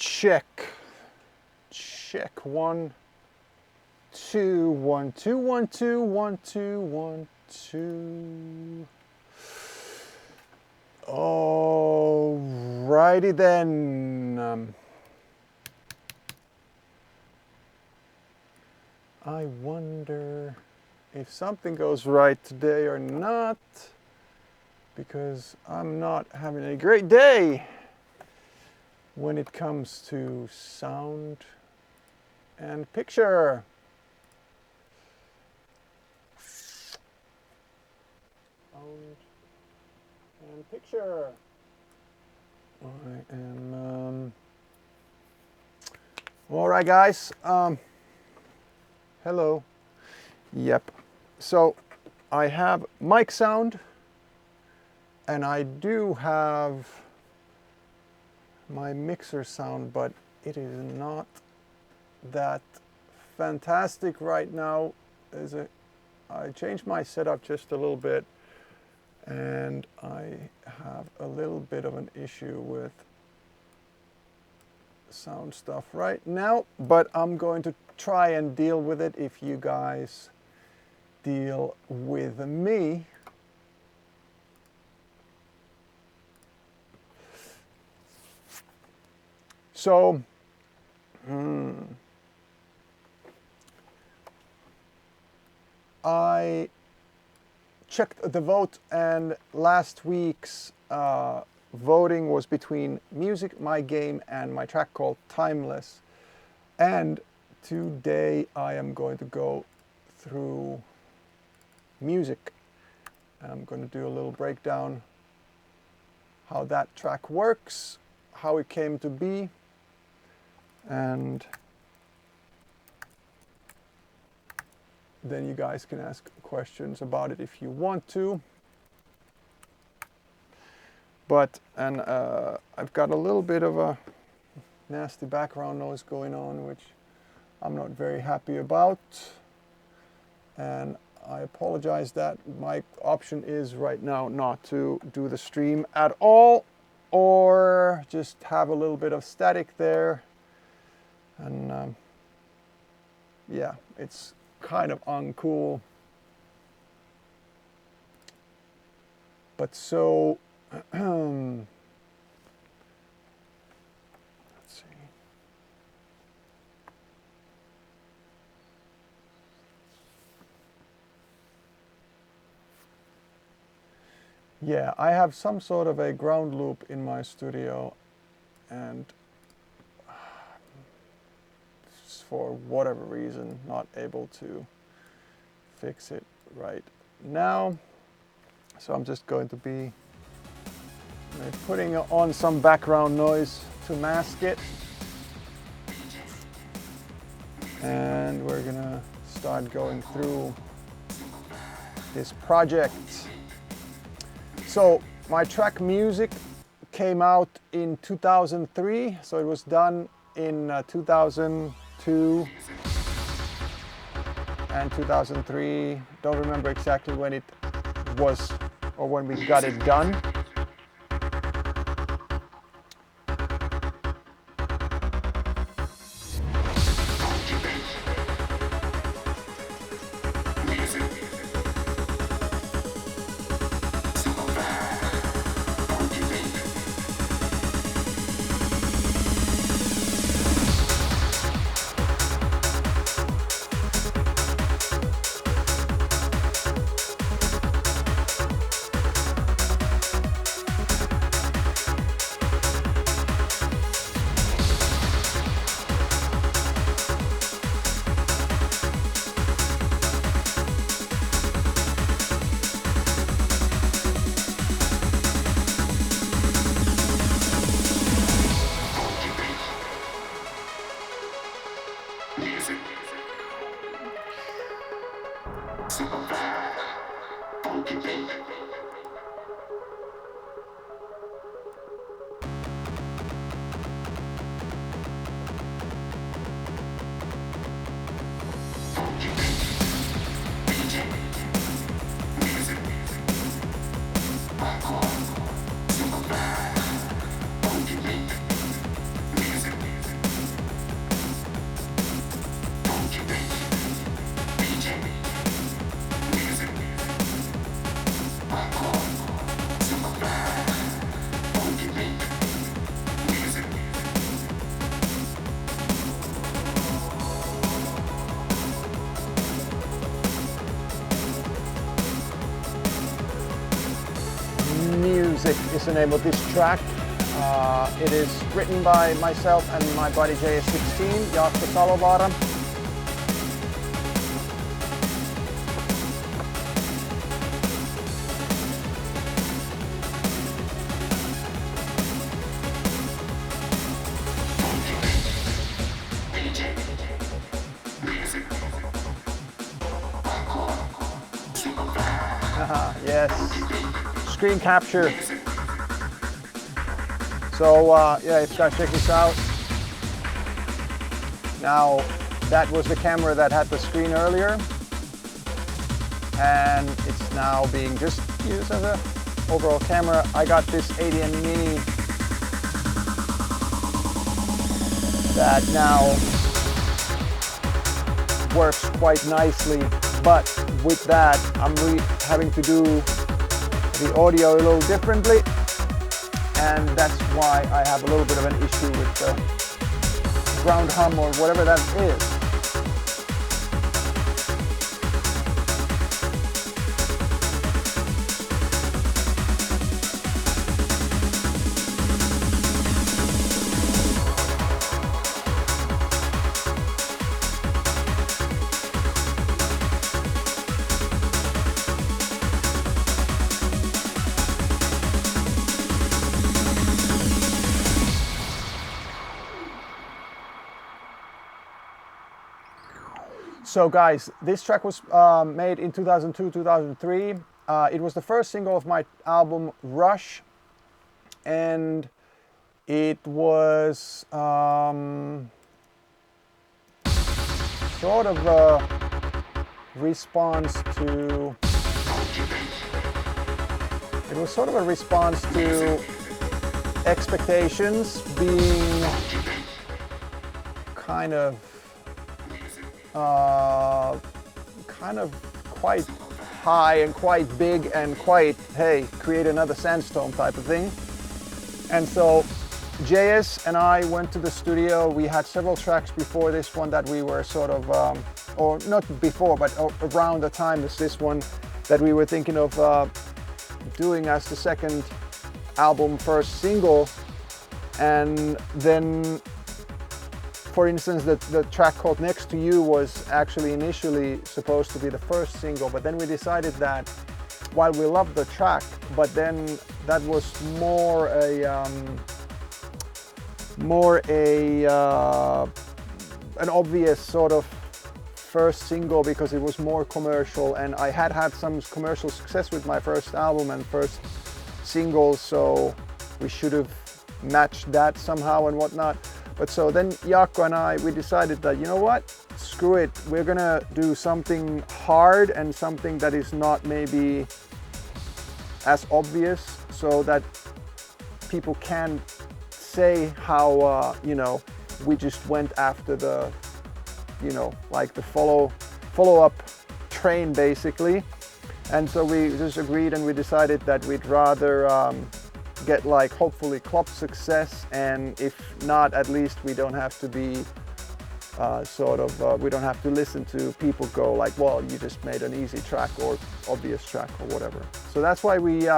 Check. Check. 1, 2, 1, 2, 1, 2, 1, 2, 1, 2. Alrighty then. I wonder if something goes right today or not, because I'm not having a great day when it comes to sound and picture. Sound and picture. I am all right, guys. Hello. Yep. So I have mic sound, and I do have my mixer sound, but it is not that fantastic right now. I changed my setup just a little bit, and I have a little bit of an issue with sound stuff right now, but I'm going to try and deal with it if you guys deal with me. So I checked the vote, and last week's voting was between Music, My Game, and my track called Timeless. And today I am going to go through Music. I'm going to do a little breakdown how that track works, how it came to be, and then you guys can ask questions about it if you want to. But, and I've got a little bit of a nasty background noise going on, which I'm not very happy about. And I apologize that my option is right now not to do the stream at all, or just have a little bit of static there. And yeah, it's kind of uncool. But so, let's see. Yeah, I have some sort of a ground loop in my studio, and for whatever reason, not able to fix it right now. So I'm just going to be putting on some background noise to mask it. And we're gonna start going through this project. So my track Music came out in 2003, so it was done in 2002 and 2003. Don't remember exactly when it was or when we got it done. is the name of this track. It is written by myself and my buddy JS16, Jaakko Salovaara. Yes, screen capture. So yeah, guys, check this out. Now, that was the camera that had the screen earlier, and it's now being just used as an overall camera. I got this ADM Mini that now works quite nicely, but with that, I'm having to do the audio a little differently, and that's why I have a little bit of an issue with the ground hum or whatever that is. So guys, this track was made in 2002-2003. It was the first single of my album Rush, and it was sort of a response to expectations being kind of quite high and quite big and quite, hey, create another Sandstorm type of thing. And so JS and I went to the studio. We had several tracks before this one that we were sort of, or not before, but around the time as this one, that we were thinking of doing as the second album, first single. And then, for instance, the track called Next to You was actually initially supposed to be the first single, but then we decided that while we loved the track, but then that was more an obvious sort of first single because it was more commercial, and I had some commercial success with my first album and first single, so we should have matched that somehow and whatnot. But so then Jaakko and I, we decided that, you know what, screw it, we're gonna do something hard and something that is not maybe as obvious, so that people can say how, you know, we just went after the, you know, like the follow-up train basically. And so we just agreed and we decided that we'd rather get like hopefully club success, and if not, at least we don't have to be we don't have to listen to people go like, well, you just made an easy track or obvious track or whatever. So that's why we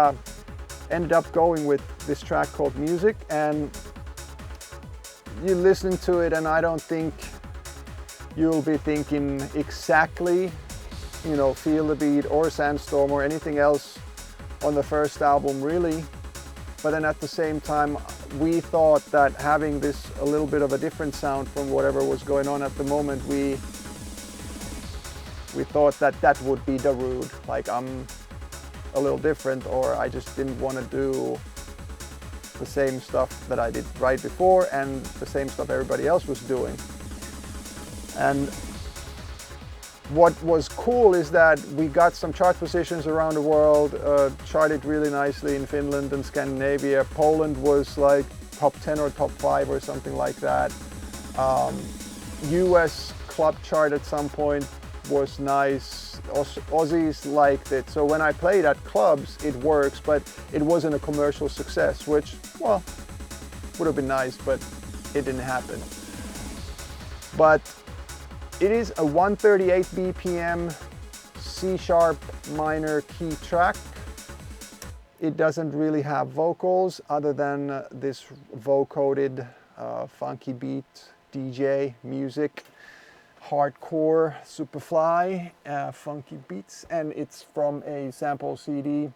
ended up going with this track called Music, and you listen to it and I don't think you'll be thinking exactly, you know, Feel the Beat or Sandstorm or anything else on the first album really. But then at the same time, we thought that having this a little bit of a different sound from whatever was going on at the moment, we thought that that would be Darude. Like, I'm a little different, or I just didn't want to do the same stuff that I did right before and the same stuff everybody else was doing. And what was cool is that we got some chart positions around the world, charted really nicely in Finland and Scandinavia. Poland was like top 10 or top 5 or something like that. US club chart at some point was nice. Aussies liked it. So when I played at clubs, it works, but it wasn't a commercial success, which, well, would have been nice, but it didn't happen. But it is a 138 BPM C# minor key track. it doesn't really have vocals other than this vocoded funky beat, DJ music, hardcore, superfly, funky beats, and it's from a sample CD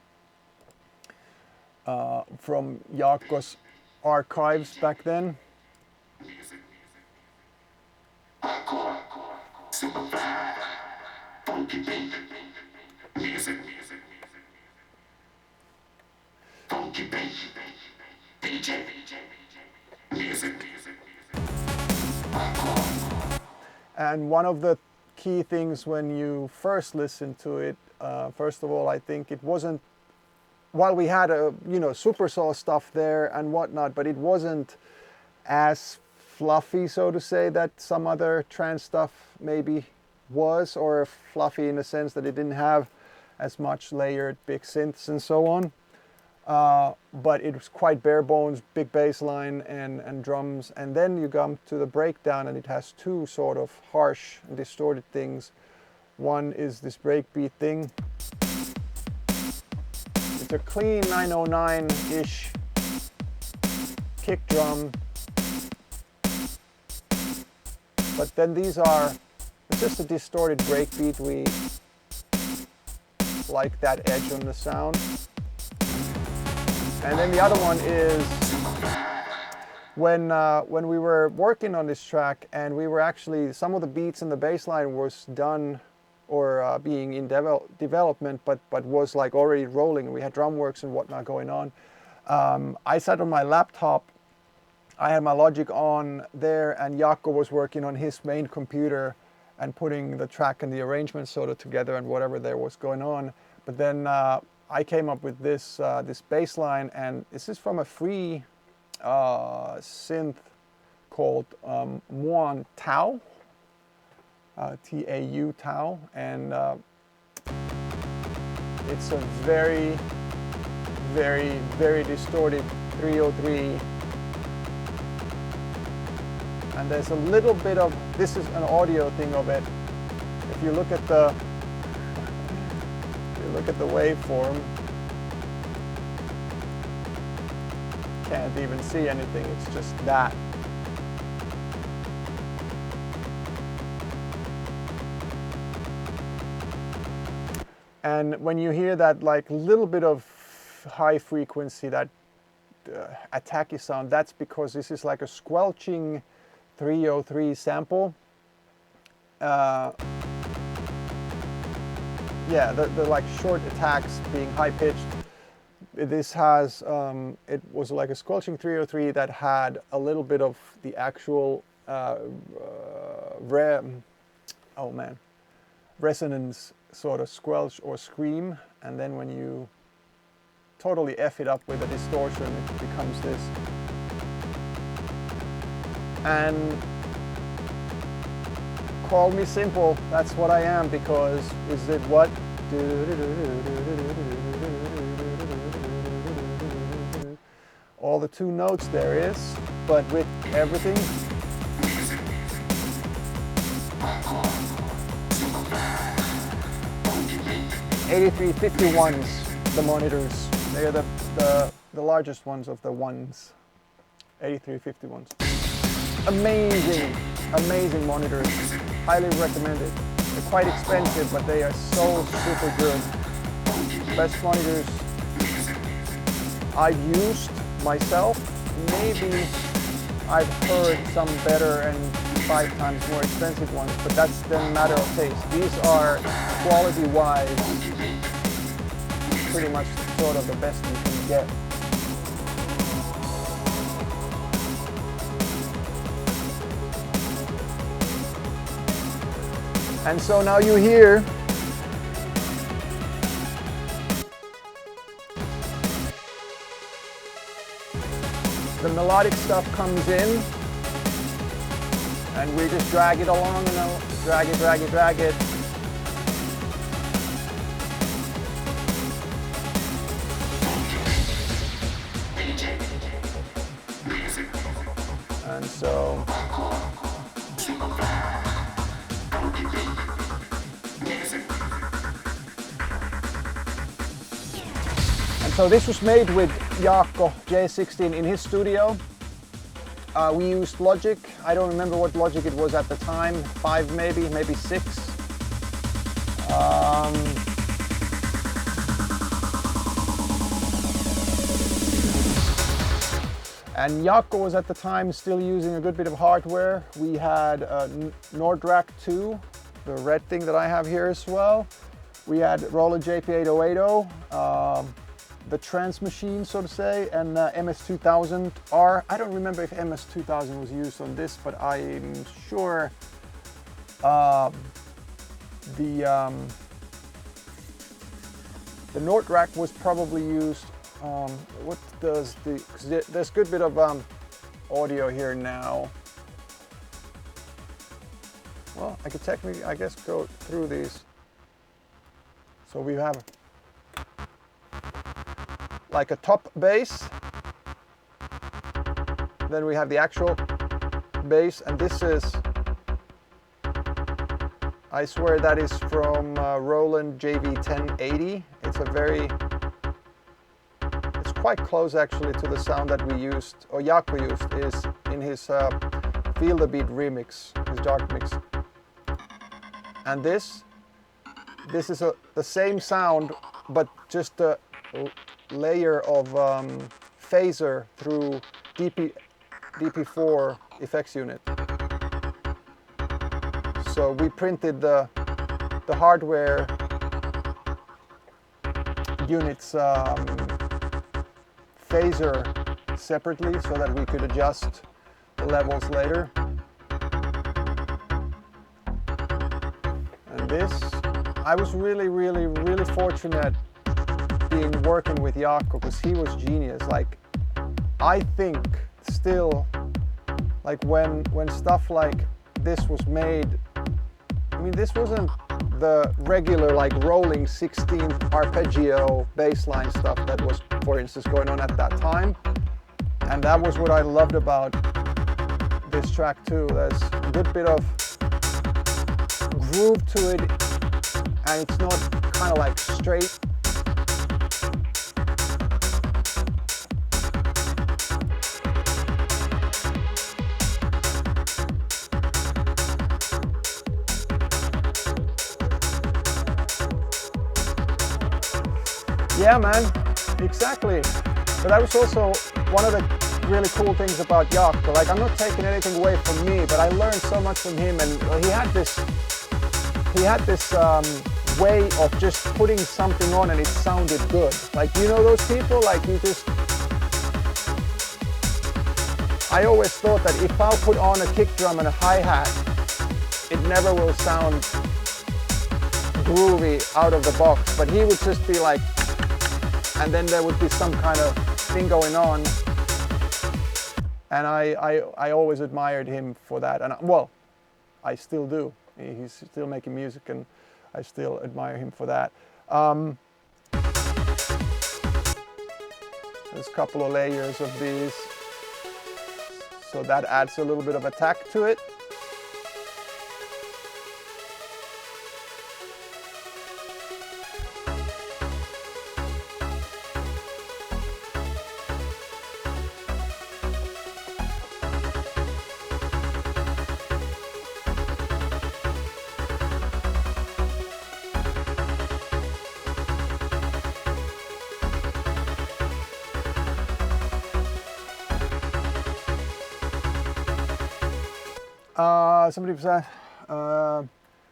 from Jaakko's archives back then. And one of the key things when you first listen to it, first of all, I think it wasn't, while we had a, you know, Supersaw stuff there and whatnot, but it wasn't as fluffy, so to say, that some other trance stuff maybe was, or fluffy in the sense that it didn't have as much layered big synths and so on. But it was quite bare bones, big bass line and drums. And then you come to the breakdown and it has two sort of harsh and distorted things. One is this breakbeat thing. It's a clean 909-ish kick drum. But then these are, it's just a distorted breakbeat. We like that edge on the sound. And then the other one is when we were working on this track and we were actually, some of the beats and the bass line was done or being in development, but was like already rolling. We had drum works and whatnot going on. I sat on my laptop, I had my Logic on there, and Jaakko was working on his main computer and putting the track and the arrangement sort of together and whatever there was going on. But then I came up with this this bass line, and this is from a free synth called Moog Tau, T-A-U Tau, and it's a very, very, very distorted 303. And there's a little bit of, this is an audio thing of it. If you look at the waveform, can't even see anything, it's just that. And when you hear that like little bit of high frequency, that attacky sound, that's because this is like a squelching 303 sample. Yeah, the like short attacks being high pitched. This has, it was like a squelching 303 that had a little bit of the actual resonance sort of squelch or scream, and then when you totally F it up with a distortion, it becomes this. And call me simple, that's what I am, because is it what? All the two notes there is, but with everything. $8351s, the monitors. They are the largest ones of the ones. 8351s. Amazing, amazing monitors. Highly recommended. They're quite expensive, but they are so super good. Best monitors I've used myself. Maybe I've heard some better and 5 times more expensive ones, but that's the matter of taste. These are quality-wise pretty much sort of the best you can get. And so now you hear the melodic stuff comes in, and we just drag it along and drag it, drag it, drag it. And so So this was made with Jaakko J16 in his studio. We used Logic. I don't remember what Logic it was at the time. 5 maybe 6. And Jaakko was at the time still using a good bit of hardware. We had Nord Rack 2, the red thing that I have here as well. We had Roland JP8080, the trance machine, so to say, and MS2000R. I don't remember if MS2000 was used on this, but I'm sure the Nord Rack was probably used. What does the? 'Cause there's a good bit of audio here now. Well, I could technically, I guess, go through these. So we have like a top bass, then we have the actual bass, and this is, I swear that is from Roland JV1080. It's a very, it's quite close actually to the sound that we used, or Jaakko used, is in his Feel the Beat remix, his dark mix. And this is the same sound, but just a layer of phaser through DP4 effects unit. So we printed the hardware units phaser separately so that we could adjust the levels later. And this, I was really fortunate being working with Jaakko, because he was genius. Like, I think still, like when stuff like this was made, I mean, this wasn't the regular like rolling 16th arpeggio bassline stuff that was, for instance, going on at that time. And that was what I loved about this track too. There's a good bit of groove to it, and it's not kind of like straight. Yeah, man, exactly. But that was also one of the really cool things about Jaakko. Like, I'm not taking anything away from me, but I learned so much from him, and he had this way of just putting something on and it sounded good. Like, you know those people, like you just, I always thought that if I put on a kick drum and a hi-hat, it never will sound groovy out of the box, but he would just be like, and then there would be some kind of thing going on, and I always admired him for that, and well, I still do. He's still making music, and I still admire him for that. There's a couple of layers of these, so that adds a little bit of attack to it. Somebody said,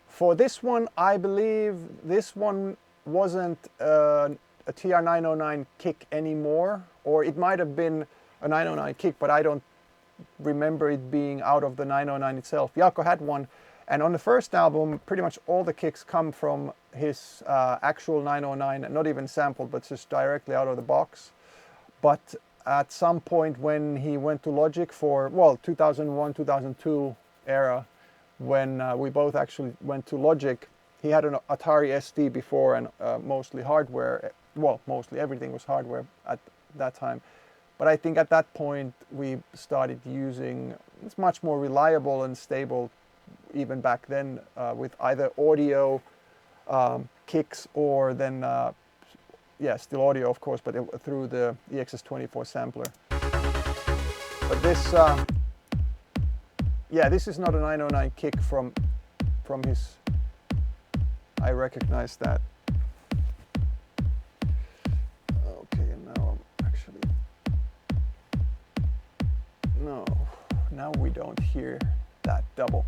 for this one, I believe this one wasn't a TR-909 kick anymore, or it might have been a 909 kick, but I don't remember it being out of the 909 itself. Jaakko had one, and on the first album, pretty much all the kicks come from his actual 909, not even sampled, but just directly out of the box. But at some point when he went to Logic for, well, 2001, 2002 era, when we both actually went to Logic, he had an Atari ST before, and mostly hardware, well, mostly everything was hardware at that time. But I think at that point we started using, it's much more reliable and stable even back then, with either audio kicks or then yeah, still audio of course, but through the EXS24 sampler. But this, yeah, this is not a 909 kick from his, I recognize that. Okay, now I'm actually, no, now we don't hear that double.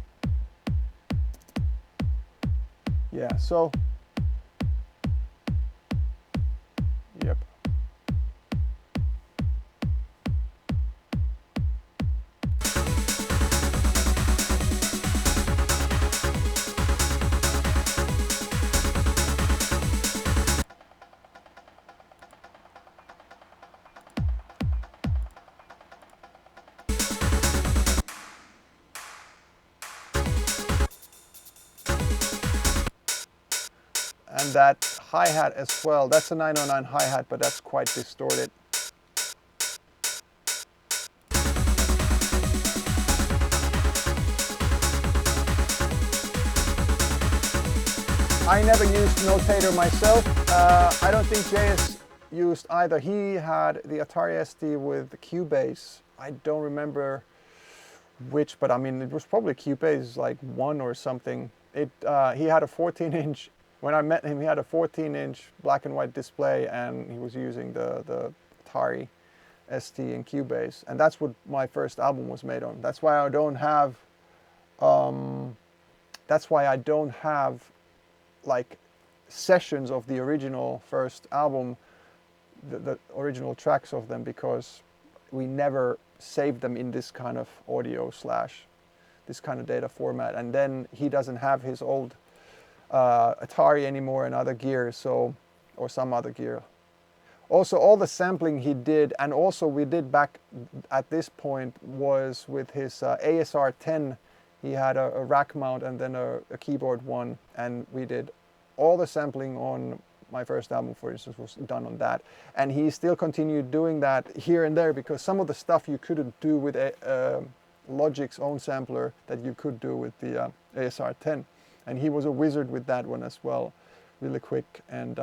Yeah, so, yep. And that hi-hat as well, that's a 909 hi-hat, but that's quite distorted. I never used Notator myself. I don't think JS used either. He had the Atari ST with the Cubase. I don't remember which, but I mean, it was probably Cubase like 1 or something. He had a 14-inch. When I met him, he had a 14-inch black and white display, and he was using the Atari ST and Cubase, and that's what my first album was made on. That's why I don't have. That's why I don't have like sessions of the original first album, the original tracks of them, because we never saved them in this kind of audio / this kind of data format. And then he doesn't have his old Atari anymore and other gear, so, or some other gear. Also, all the sampling he did, and also we did back at this point, was with his ASR10. He had a rack mount and then a keyboard one, and we did all the sampling on my first album, for instance, was done on that. And he still continued doing that here and there, because some of the stuff you couldn't do with Logic's own sampler that you could do with the ASR10. And he was a wizard with that one as well, really quick. And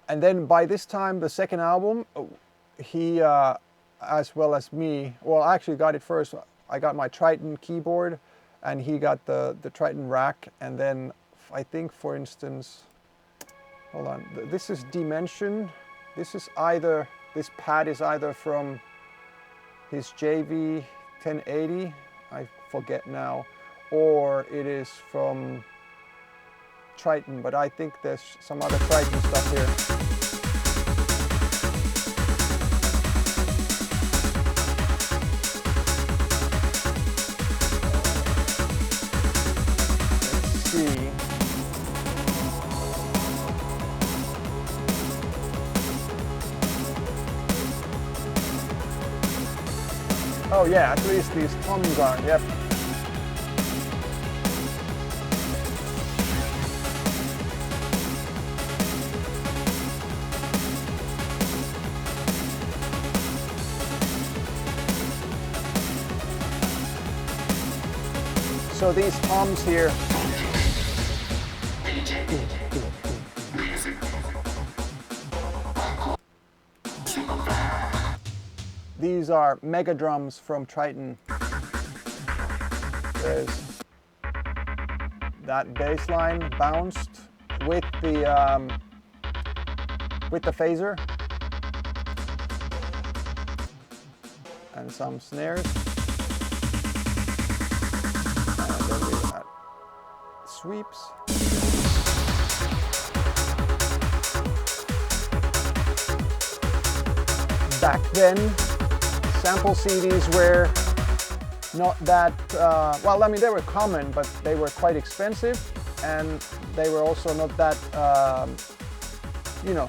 then by this time, the second album, he, as well as me, well, I actually got it first. I got my Triton keyboard, and he got the Triton rack. And then I think, for instance, hold on, this is Dimension. This is either, this pad is either from his JV 1080, I forget now, or it is from Triton, but I think there's some other Triton stuff here. Let's see. Oh yeah, at least these toms are, yep. So these toms here, these are mega drums from Triton. There's that bass line bounced with the phaser and some snares. Sweeps. Back then, sample CDs were not that, well, I mean, they were common, but they were quite expensive, and they were also not that, you know,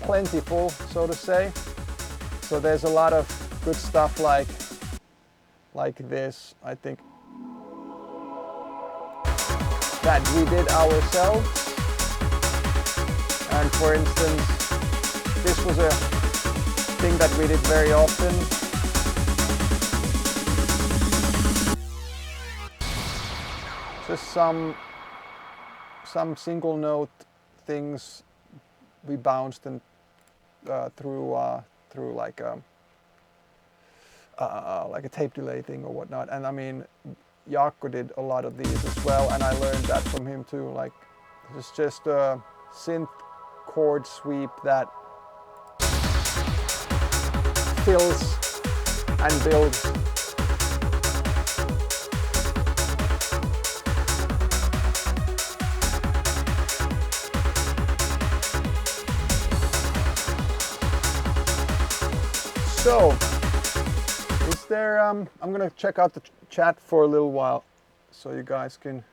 plentiful, so to say. So there's a lot of good stuff like this, I think, that we did ourselves. And for instance, this was a thing that we did very often. Just some single note things we bounced and through like a tape delay thing or whatnot. And I mean, Jaakko did a lot of these as well, and I learned that from him too. Like, it's just a synth chord sweep that fills and builds. So, is there, I'm gonna check out the chat for a little while so you guys can,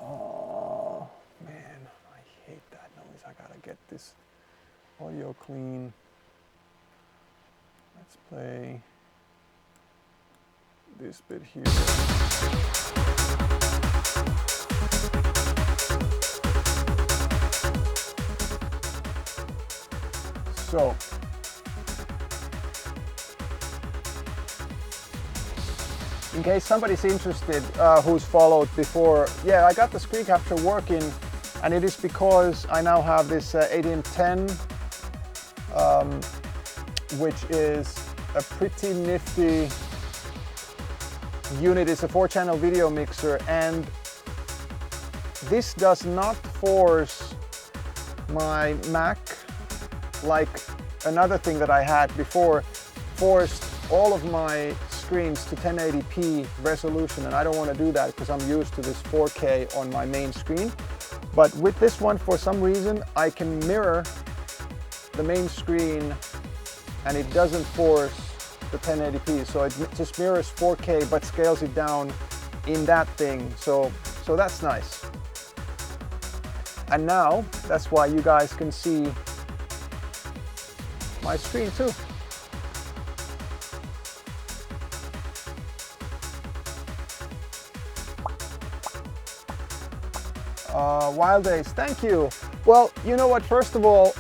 oh man, I hate that noise. I gotta get this audio clean. Let's play this bit here. So, in case somebody's interested who's followed before, yeah, I got the screen capture working, and it is because I now have this AEDT 10, which is a pretty nifty unit. It's a 4-channel video mixer, and this does not force my Mac like another thing that I had before forced all of my screens to 1080p resolution, and I don't want to do that because I'm used to this 4K on my main screen. But with this one, for some reason, I can mirror the main screen and it doesn't force the 1080p, so it just mirrors 4K but scales it down in that thing, so that's nice. And now that's why you guys can see my screen too. Wild Days, thank you. Well, you know what, first of all,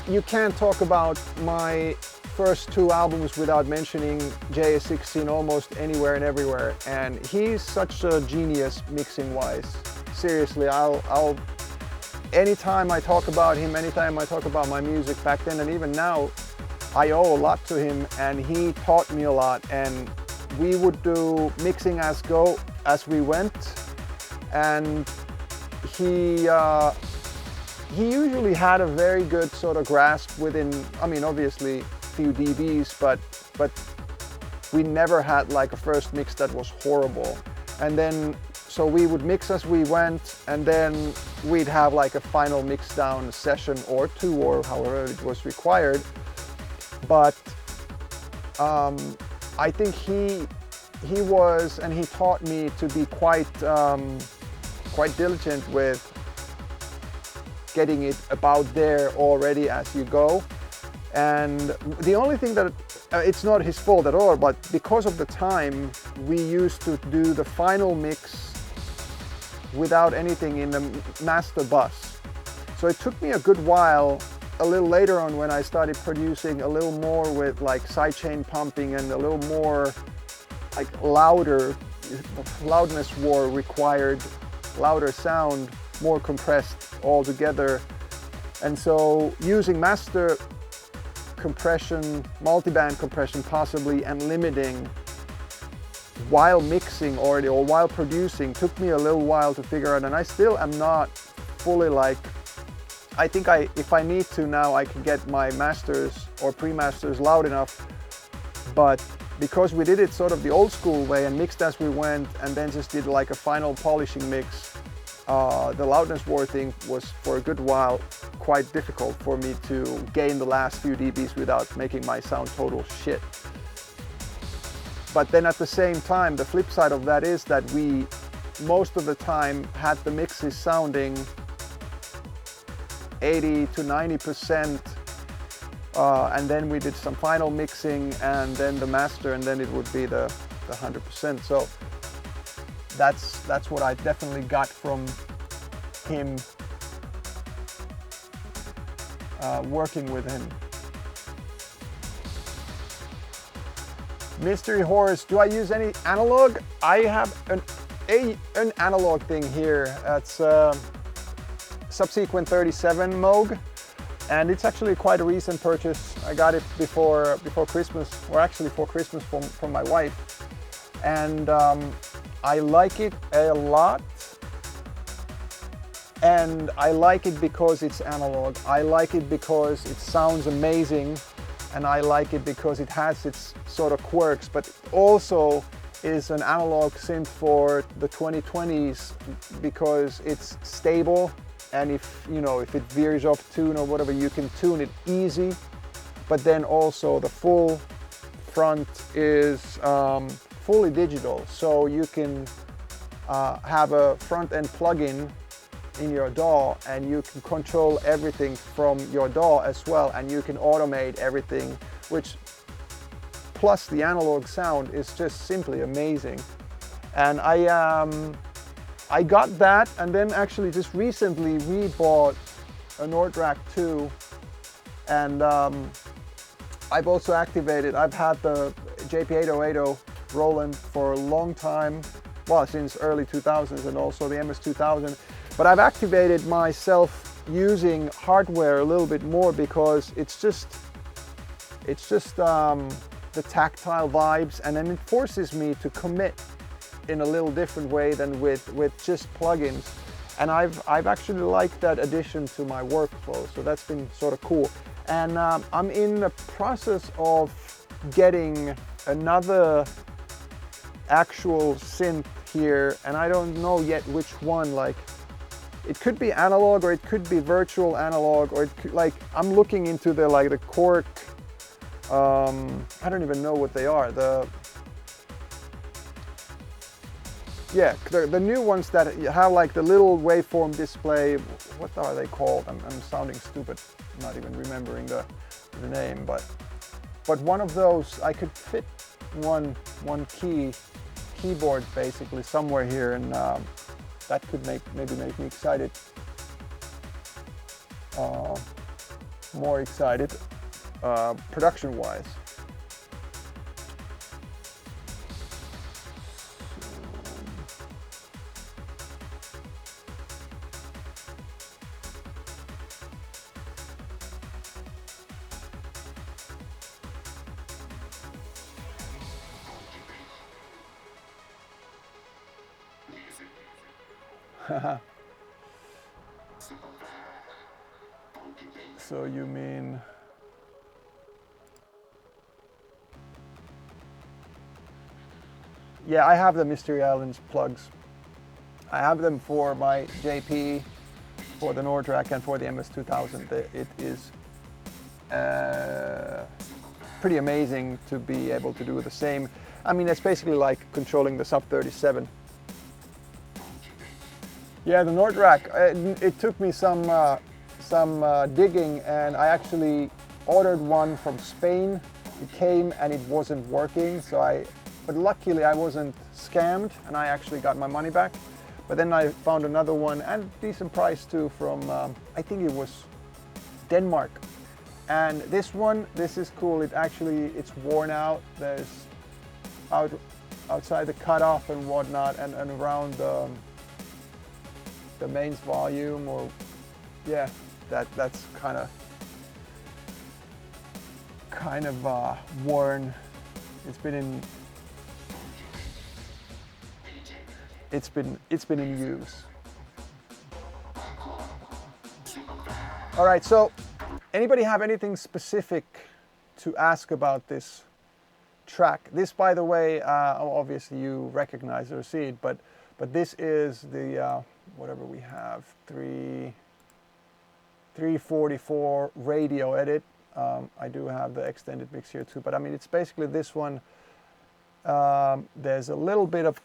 you can't talk about my first 2 albums without mentioning JS16 almost anywhere and everywhere, and he's such a genius mixing wise. Seriously, I'll anytime I talk about him, anytime I talk about my music back then and even now, I owe a lot to him, and he taught me a lot, and we would do mixing as we went. And he usually had a very good sort of grasp within, I mean, obviously a few dBs, but we never had like a first mix that was horrible. And then, so we would mix as we went, and then we'd have like a final mix down session or 2, or however it was required. But I think he was, and he taught me to be quite diligent with getting it about there already as you go. And the only thing that, it's not his fault at all, but because of the time, we used to do the final mix without anything in the master bus. So it took me a good while, a little later on, when I started producing a little more with like sidechain pumping and a little more like loudness war required, louder sound, more compressed altogether. And so using master compression, multiband compression possibly, and limiting while mixing already or while producing took me a little while to figure out, and I still am not fully like, I think if I need to now, I can get my masters or pre-masters loud enough, but because we did it sort of the old school way and mixed as we went, and then just did like a final polishing mix, the loudness war thing was for a good while quite difficult for me to gain the last few dBs without making my sound total shit. But then at the same time, the flip side of that is that we most of the time had the mixes sounding 80 to 90%, and then we did some final mixing and then the master, and then it would be the 100%. So that's what I definitely got from him, working with him. Mystery Horse, do I use any analog? I have an analog thing here. It's Subsequent 37 Moog, and it's actually quite a recent purchase. I got it before Christmas, or actually for Christmas from my wife, and I like it a lot. And I like it because it's analog. I like it because it sounds amazing, and I like it because it has its sort of quirks, but also is an analog synth for the 2020s because it's stable, and if it veers off tune or whatever, you can tune it easy. But then also the full front is fully digital, so you can have a front end plugin in your DAW, and you can control everything from your DAW as well, and you can automate everything, which plus the analog sound is just simply amazing. And I got that, and then actually just recently we bought a Nord Rack 2, and I've also activated, I've had the JP8080 rolling for a long time, well, since early 2000s, and also the MS2000. But I've activated myself using hardware a little bit more because it's just the tactile vibes, and then it forces me to commit in a little different way than with just plugins. And I've actually liked that addition to my workflow, so that's been sort of cool. And I'm in the process of getting another actual synth here, and I don't know yet which one. Like, it could be analog, or it could be virtual analog, or it could, like, I'm looking into the Korg, I don't even know what they are. The new ones that have like the little waveform display. What are they called? I'm sounding stupid, not even remembering the name, but one of those, I could fit one keyboard basically somewhere here, and that could maybe make me excited, more excited, production-wise. So you mean yeah, I have the Mystery Islands plugs. I have them for my JP, for the Nord Rack, and for the MS2000. It is pretty amazing to be able to do the same. I mean, it's basically like controlling the Sub 37. Yeah, the Nord Rack, it took me some digging, and I actually ordered one from Spain. It came and it wasn't working, but luckily I wasn't scammed, and I actually got my money back. But then I found another one, and decent price too, from I think it was Denmark. And this one, this is cool. It's worn out. There's outside the cutoff and whatnot, and around the mains volume, or yeah, that's kind of worn. It's been in use. All right, so anybody have anything specific to ask about this track? This, by the way, obviously you recognize or see it, but this is the whatever we have, 344 radio edit. I do have the extended mix here too, but I mean, it's basically this one. There's a little bit of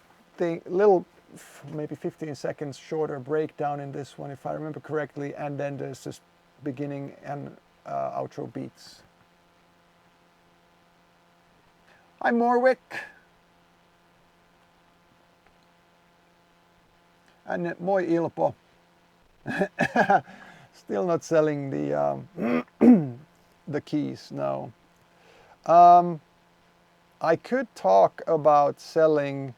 maybe 15 seconds shorter breakdown in this one, if I remember correctly, and then there's this beginning and outro beats. Hi Morwick. And moi Ilpo. Still not selling the the keys, no. I could talk about selling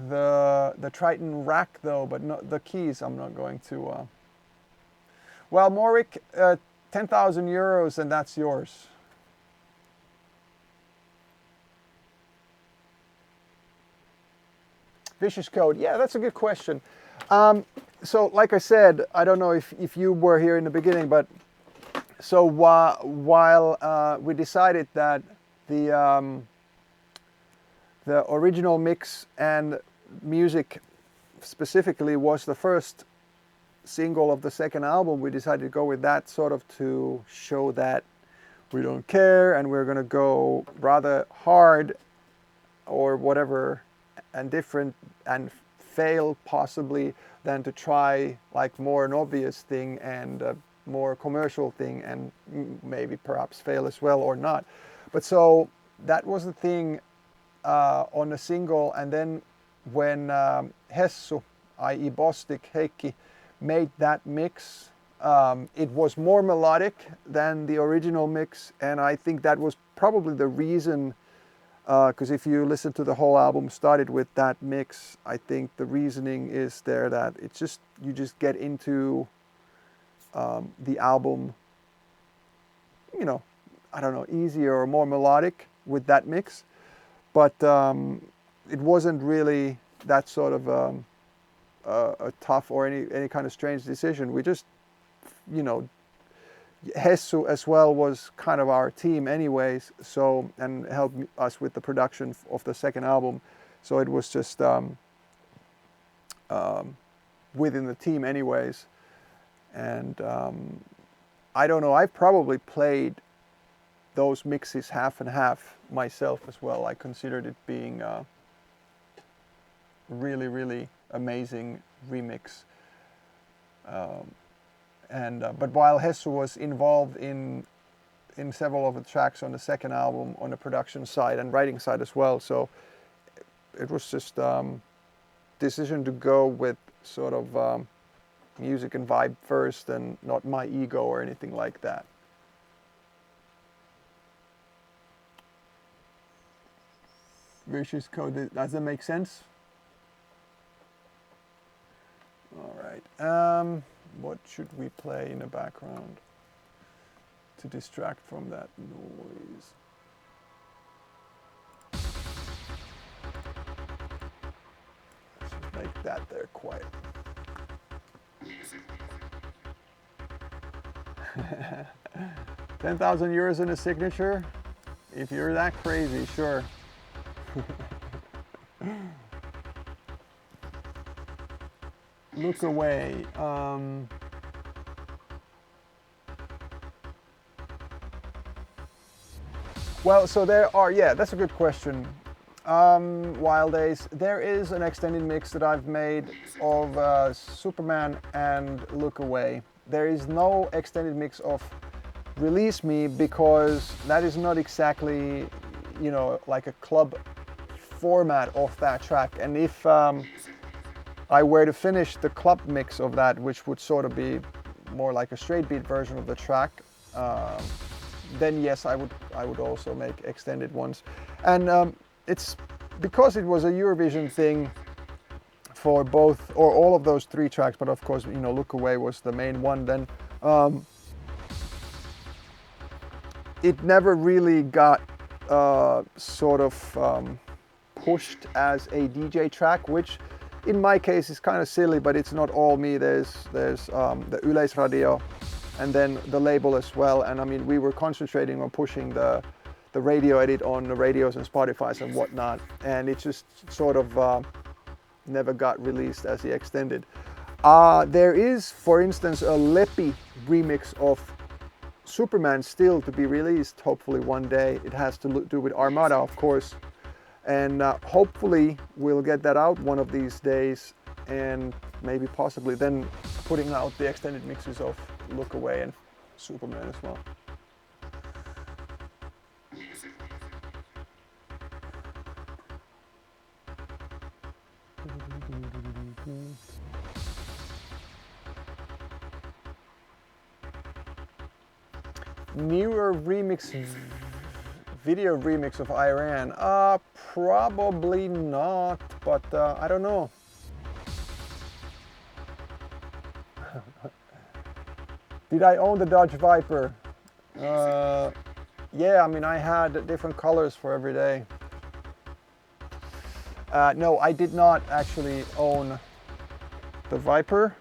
the Triton rack though, but not the keys. I'm not going to. Well, Morik, 10,000 euros, and that's yours. Vicious Code. Yeah, that's a good question. So, like I said, I don't know if you were here in the beginning, but so while we decided that the original mix and music specifically was the first single of the second album, we decided to go with that sort of to show that we don't care and we're going to go rather hard or whatever and different and fail possibly than to try like more an obvious thing and a more commercial thing and maybe perhaps fail as well or not. But so that was the thing on the single, and then when Hessu, i.e. Bostik Heikki, made that mix, it was more melodic than the original mix, and I think that was probably the reason, because if you listen to the whole album started with that mix, I think the reasoning is there that it's just, you just get into the album, you know, I don't know, easier or more melodic with that mix. But it wasn't really that sort of a tough or any kind of strange decision. We just, you know, Hessu as well was kind of our team anyways, so, and helped us with the production of the second album. So it was just within the team anyways. And I don't know, I've probably played those mixes half and half myself as well. I considered it being a really, really amazing remix. But while Hessu was involved in several of the tracks on the second album, on the production side and writing side as well, so it was just decision to go with sort of music and vibe first and not my ego or anything like that. Vicious Code, does that make sense? All right. What should we play in the background to distract from that noise? Let's just make that there quiet. 10,000 euros in a signature? If you're that crazy, sure. Look away. Well, so there are, yeah, that's a good question. Wild Days, there is an extended mix that I've made of Superman and Look Away. There is no extended mix of Release Me because that is not exactly, you know, like a club format of that track. And if I were to finish the club mix of that, which would sort of be more like a straight beat version of the track, then yes, I would also make extended ones. And it's because it was a Eurovision thing for both or all of those three tracks, but of course, you know, Look Away was the main one. Then it never really got sort of pushed as a DJ track, which in my case is kind of silly, but it's not all me. There's the Yleisradio and then the label as well. And I mean, we were concentrating on pushing the radio edit on the radios and Spotify's and whatnot. And it just sort of never got released as the extended. There is, for instance, a Leppi remix of Superman still to be released, hopefully one day. It has to do with Armada, of course. And hopefully we'll get that out one of these days, and maybe possibly then putting out the extended mixes of Look Away and Superman as well. Newer remix, video remix of Iran, Probably not, but I don't know. Did I own the Dodge Viper? Yeah, I mean, I had different colors for every day. No, I did not actually own the Viper.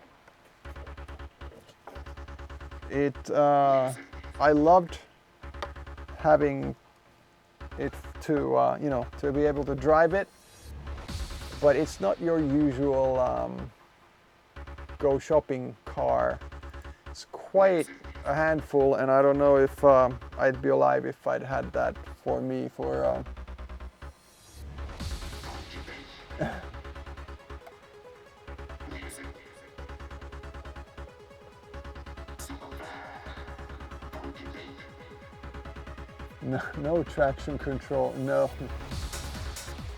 I loved having it to, you know, to be able to drive it, but it's not your usual go shopping car. It's quite a handful, and I don't know if I'd be alive if I'd had that for me for no traction control, no.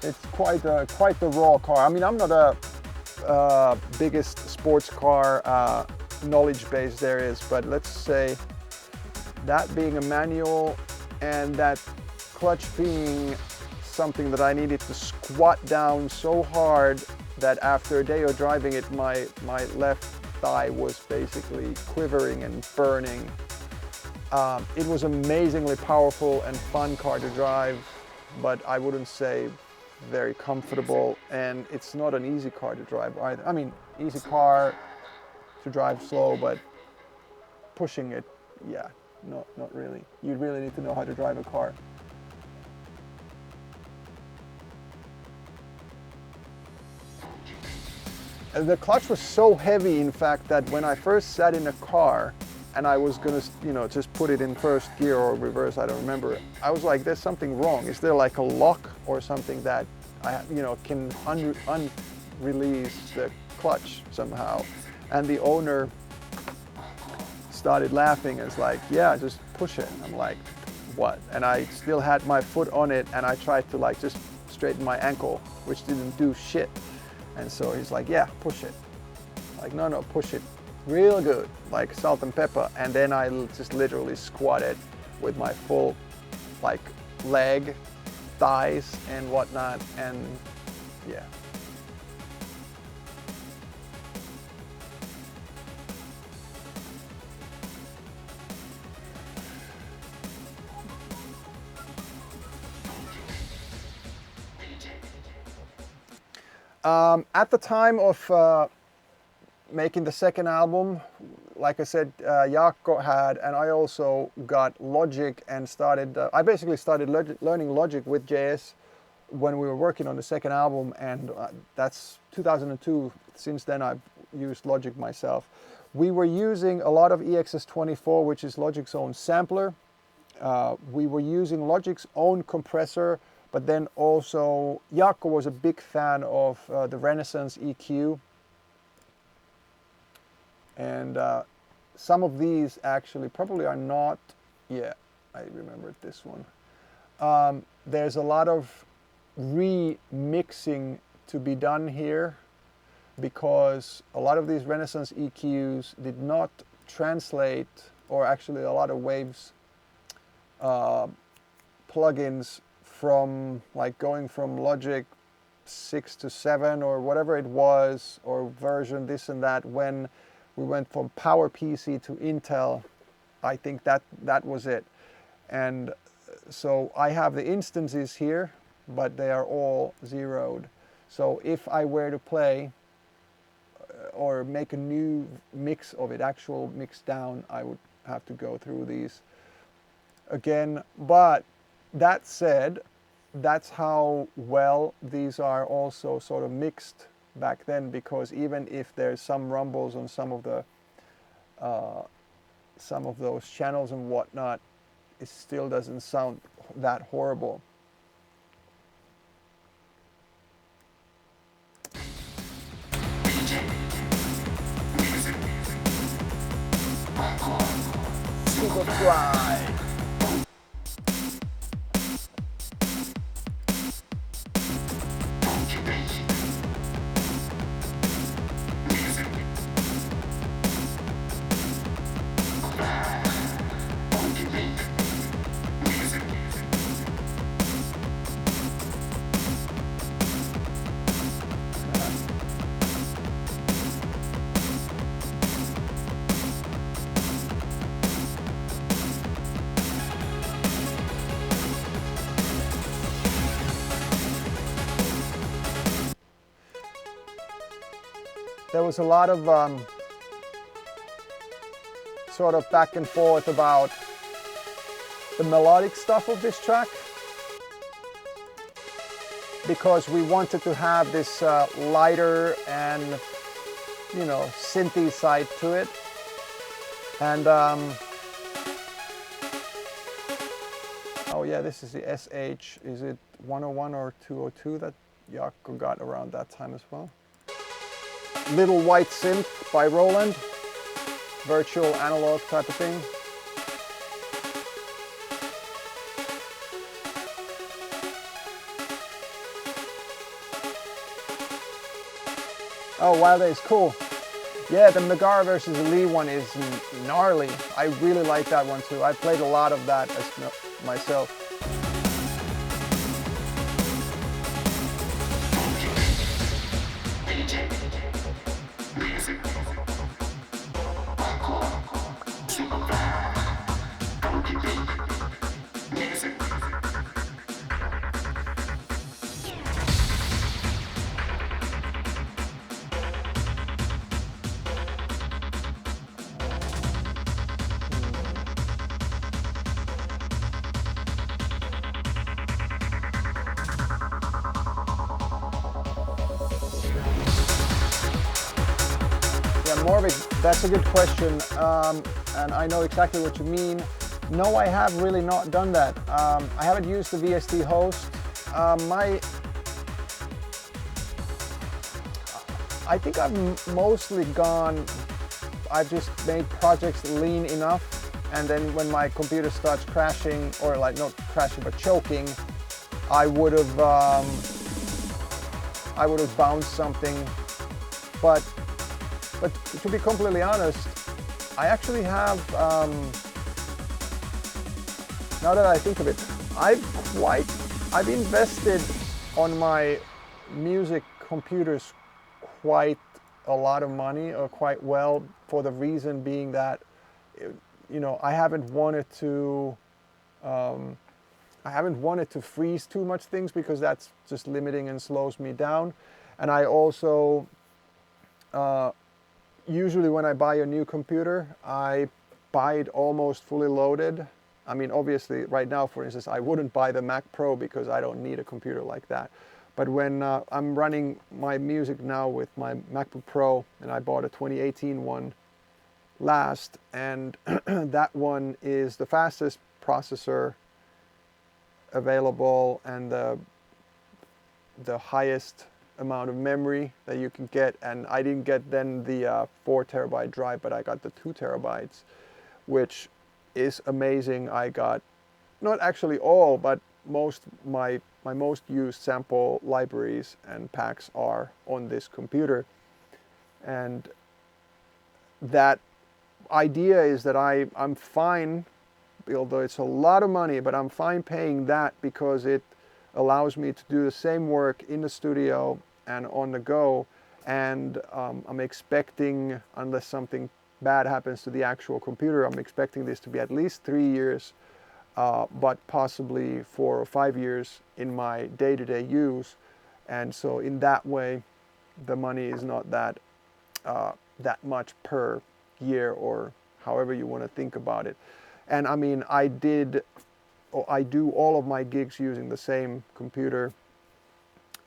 It's quite the raw car. I mean, I'm not a biggest sports car knowledge base there is, but let's say that being a manual and that clutch being something that I needed to squat down so hard that after a day of driving it, my left thigh was basically quivering and burning. It was amazingly powerful and fun car to drive, but I wouldn't say very comfortable, and it's not an easy car to drive either. I mean, easy car to drive slow, but pushing it, yeah, not really. You really need to know how to drive a car. And the clutch was so heavy, in fact, that when I first sat in a car and I was gonna, you know, just put it in first gear or reverse, I don't remember, I was like, there's something wrong. Is there like a lock or something that I, you know, can unrelease the clutch somehow? And the owner started laughing and was like, yeah, just push it. I'm like, what? And I still had my foot on it, and I tried to like just straighten my ankle, which didn't do shit. And so he's like, yeah, push it. Like, no, push it real good, like salt and pepper. And then I just literally squatted with my full like leg, thighs and whatnot, and yeah. At the time of making the second album, like I said, Jaakko had, and I also got Logic and started, I basically started learning Logic with JS when we were working on the second album, and that's 2002. Since then I've used Logic myself. We were using a lot of EXS24, which is Logic's own sampler. We were using Logic's own compressor, but then also Jaakko was a big fan of the Renaissance EQ. And some of these actually probably are not, yeah, I remembered this one. There's a lot of remixing to be done here because a lot of these Renaissance EQs did not translate, or actually a lot of Waves plugins from like going from Logic 6 to 7 or whatever it was, or version this and that, when we went from PowerPC to Intel. I think that was it. And so I have the instances here, but they are all zeroed. So if I were to play or make a new mix of it, actual mix down, I would have to go through these again. But that said, that's how well these are also sort of mixed back then, because even if there's some rumbles on some of those channels and whatnot, it still doesn't sound that horrible. Superfly. there was a lot of sort of back and forth about the melodic stuff of this track, because we wanted to have this lighter and, you know, synthy side to it. And oh yeah, this is the SH, is it 101 or 202 that Jaakko got around that time as well. Little White Synth by Roland, virtual analog type of thing. Oh, Wild Days, cool. Yeah, the Megara versus the Lee one is gnarly. I really like that one too. I played a lot of that as myself. That's a good question, and I know exactly what you mean. No, I have really not done that. I haven't used the VST host. I think I've mostly I've just made projects lean enough, and then when my computer starts crashing, or like not crashing but choking, I would have bounced something. But to be completely honest, I actually have, now that I think of it, I've invested on my music computers quite a lot of money, or quite well, for the reason being that, you know, I haven't wanted to freeze too much things, because that's just limiting and slows me down. And I also, usually when I buy a new computer, I buy it almost fully loaded. I mean, obviously right now, for instance, I wouldn't buy the Mac Pro because I don't need a computer like that. But when I'm running my music now with my MacBook Pro, and I bought a 2018 one last, and that one is the fastest processor available and the highest amount of memory that you can get. And I didn't get then the 4 terabyte drive, but I got the 2 terabytes, which is amazing. I got not actually all, but my most used sample libraries and packs are on this computer. And that idea is that I'm fine, although it's a lot of money, but I'm fine paying that, because it allows me to do the same work in the studio and on the go. And I'm expecting, unless something bad happens to the actual computer, I'm expecting this to be at least 3 years, but possibly 4 or 5 years in my day-to-day use. And so in that way, the money is not that much per year, or however you want to think about it. And I mean, I do all of my gigs using the same computer.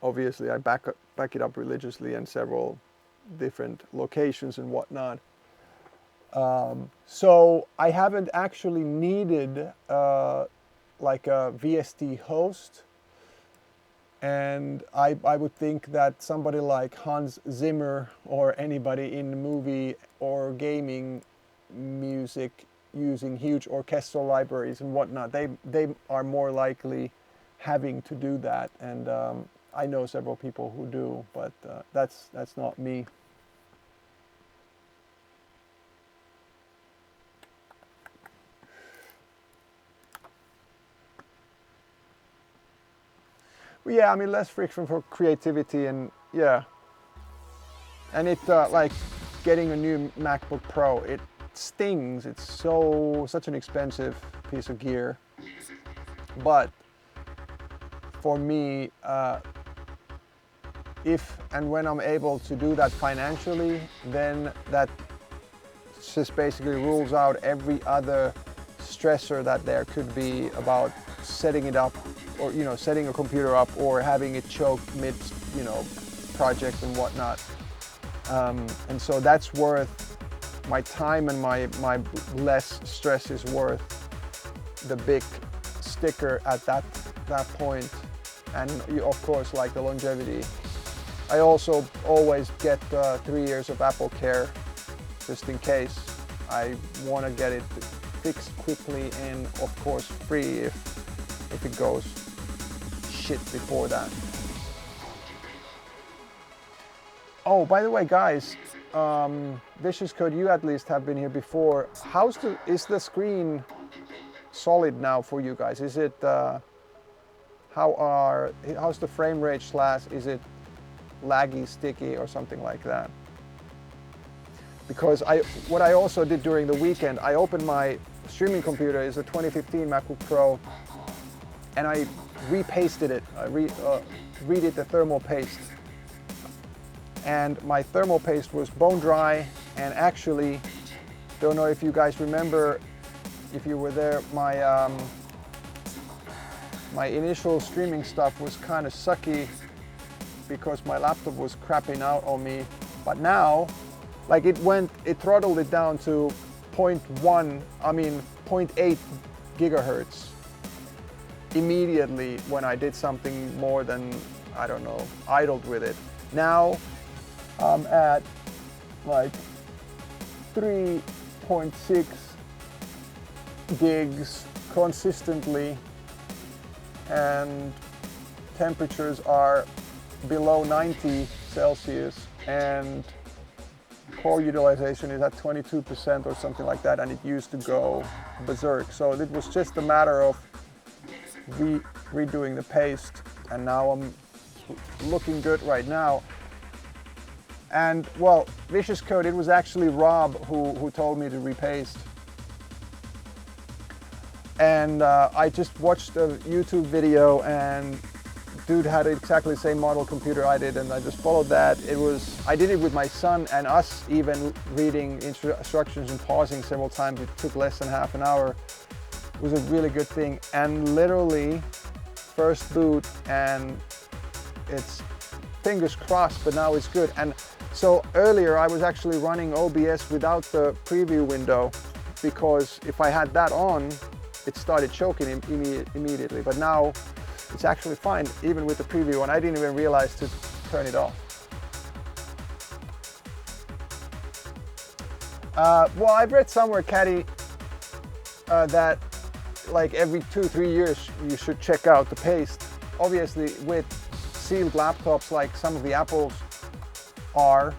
Obviously, I back it up religiously in several different locations and whatnot. So I haven't actually needed like a VST host. And I would think that somebody like Hans Zimmer, or anybody in movie or gaming music using huge orchestral libraries and whatnot, they are more likely having to do that. And I know several people who do, but that's not me. Well, yeah, I mean, less friction for creativity, and yeah. And it like getting a new MacBook Pro, it stings. It's such an expensive piece of gear. But for me, if and when I'm able to do that financially, then that just basically rules out every other stressor that there could be about setting it up, or setting a computer up, or having it choke mid project and whatnot. And so that's worth my time, and my less stress is worth the big sticker at that point, and of course, like the longevity. I also always get 3 years of Apple Care, just in case I want to get it fixed quickly, and of course free if it goes shit before that. Oh, by the way, guys, Vicious Code, you at least have been here before. Is the screen solid now for you guys? Is it how's the frame rate / is it laggy, sticky, or something like that? Because what I also did during the weekend, I opened my streaming computer. It's a 2015 MacBook Pro, and I repasted it. I redid the thermal paste, and my thermal paste was bone dry. And actually, don't know if you guys remember, if you were there, my initial streaming stuff was kind of sucky because my laptop was crapping out on me. But now, like, it throttled it down to 0.8 gigahertz immediately when I did something more than, I don't know, idled with it. Now I'm at like 3.6 gigs consistently, and temperatures are below 90 Celsius, and core utilization is at 22% or something like that, and it used to go berserk. So it was just a matter of redoing the paste, and now I'm looking good right now. And well, Vicious Code, it was actually Rob who told me to repaste. And I just watched a YouTube video, and dude had exactly the same model computer I did, and I just followed that. I did it with my son, and us even reading instructions and pausing several times. It took less than half an hour. It was a really good thing, and literally first boot, and it's fingers crossed, but now it's good. And so earlier I was actually running OBS without the preview window, because if I had that on, it started choking immediately. But now it's actually fine, even with the preview, and I didn't even realize to turn it off. Well, I've read somewhere, Caddy, that like every 2-3 years you should check out the paste. Obviously, with sealed laptops like some of the Apples are,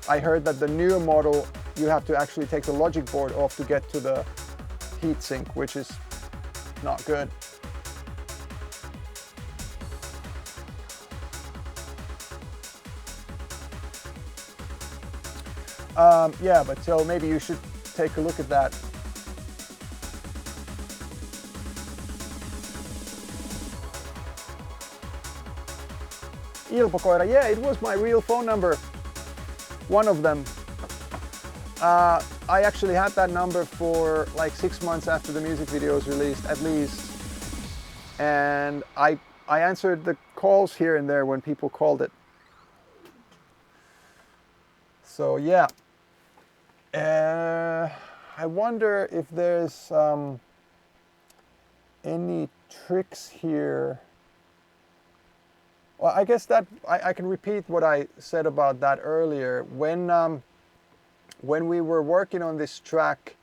I heard that the newer model, you have to actually take the logic board off to get to the heatsink, which is not good. Yeah, but so maybe you should take a look at that. Ilpokoira, yeah, it was my real phone number. One of them. I actually had that number for like 6 months after the music video was released, at least. And I answered the calls here and there when people called it. So yeah. I wonder if there's any tricks here. Well, I guess that I can repeat what I said about that earlier. When we were working on this track,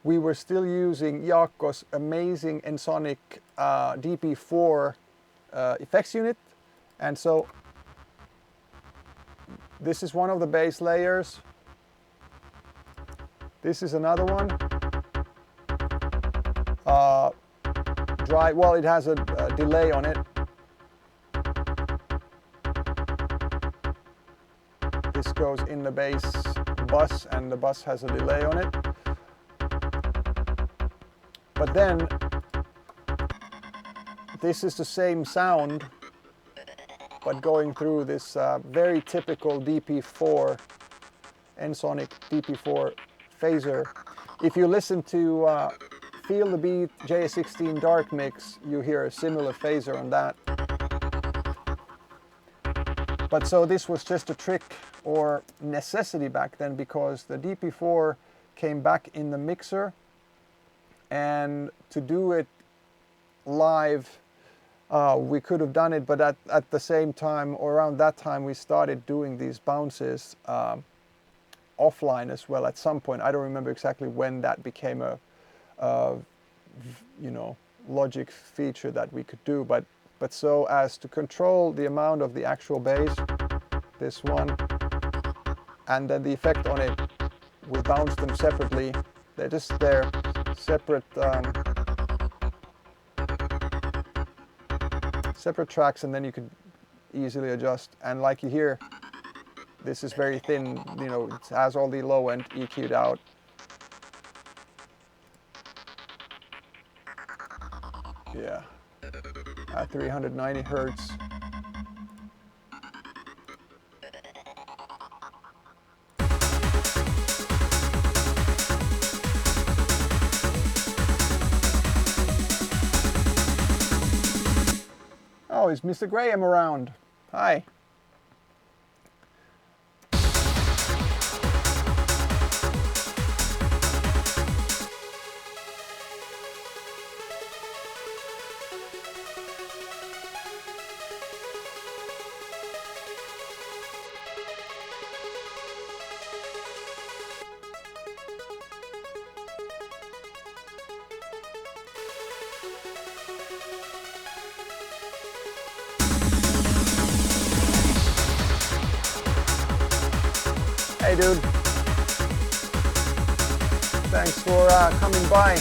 we were still using Jaakko's amazing Ensoniq DP4 effects unit. And so this is one of the bass layers. This is another one. Dry, well, it has a delay on it. This goes in the bass bus, and the bus has a delay on it. But then this is the same sound but going through this very typical DP4, Ensoniq DP4 phaser. If you listen to Feel the Beat J16 Dark Mix, you hear a similar phaser on that. But so this was just a trick or necessity back then, because the DP4 came back in the mixer, and to do it live, we could have done it, but at the same time, or around that time, we started doing these bounces offline as well at some point. I don't remember exactly when that became a you know, Logic feature that we could do, but so as to control the amount of the actual bass, this one, and then the effect on it, we bounce them separately. They're just their separate separate tracks, and then you could easily adjust. And like you hear, this is very thin, you know, it has all the low end EQ'd out. Yeah, at 390 Hertz. Oh, is Mr. Graham around? Hi. Hey dude, thanks for coming by.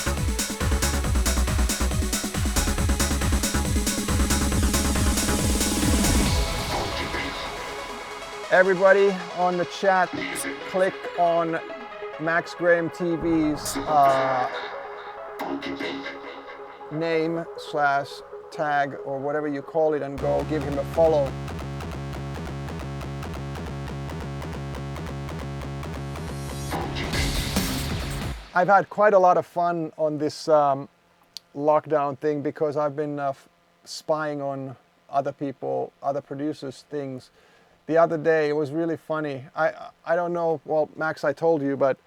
Everybody on the chat, click on Max Graham TV's name / tag or whatever you call it, and go give him a follow. I've had quite a lot of fun on this lockdown thing, because I've been spying on other people, other producers' things. The other day, it was really funny. I don't know, well, Max, I told you, but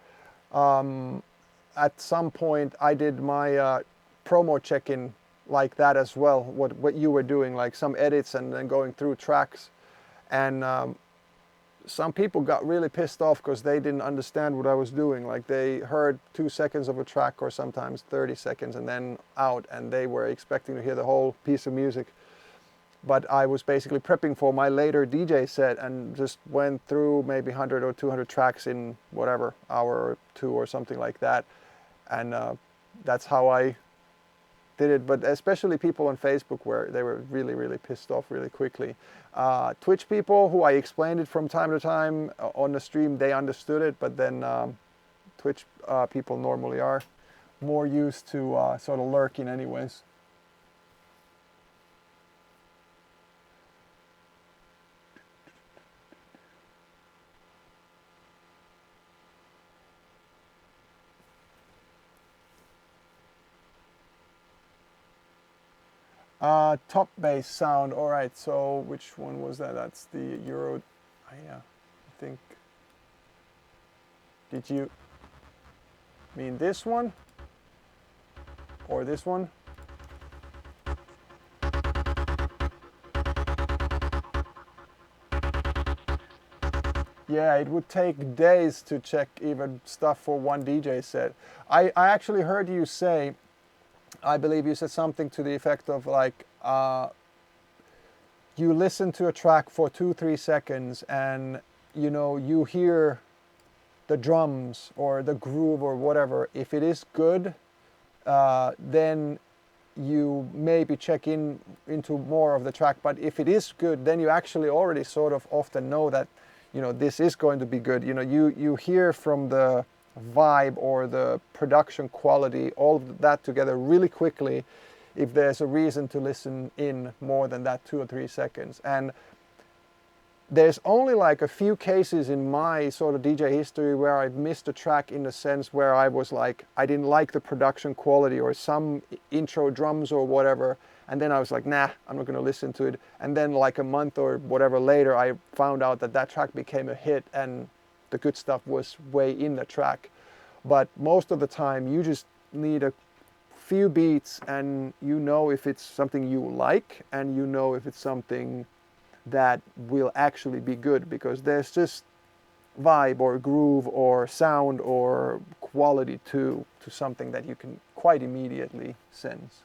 at some point I did my promo check-in like that as well, what you were doing, like some edits and then going through tracks. And some people got really pissed off because they didn't understand what I was doing. Like, they heard 2 seconds of a track, or sometimes 30 seconds, and then out, and they were expecting to hear the whole piece of music. But I was basically prepping for my later DJ set and just went through maybe 100 or 200 tracks in whatever, hour or two or something like that. And that's how I did it. But especially people on Facebook, where they were really, really pissed off really quickly. Twitch people, who I explained it from time to time on the stream, they understood it, but then Twitch people normally are more used to sort of lurking anyways. Top bass sound. All right, so which one was that? That's the Euro. Yeah, I think. Did you mean this one or this one? Yeah, it would take days to check even stuff for one DJ set. I actually heard you say, I believe you said something to the effect of like, you listen to a track for 2-3 seconds and you know, you hear the drums or the groove or whatever. If it is good, then you maybe check into more of the track. But if it is good, then you actually already sort of often know that, you know, this is going to be good. You know, you hear from the vibe or the production quality, all of that together really quickly, if there's a reason to listen in more than that 2 or 3 seconds. And there's only like a few cases in my sort of DJ history where I've missed a track in the sense where I was like, I didn't like the production quality or some intro drums or whatever. And then I was like, nah, I'm not going to listen to it. And then like a month or whatever later, I found out that that track became a hit and the good stuff was way in the track. But most of the time, you just need a few beats and you know if it's something you like and you know if it's something that will actually be good, because there's just vibe or groove or sound or quality to something that you can quite immediately sense.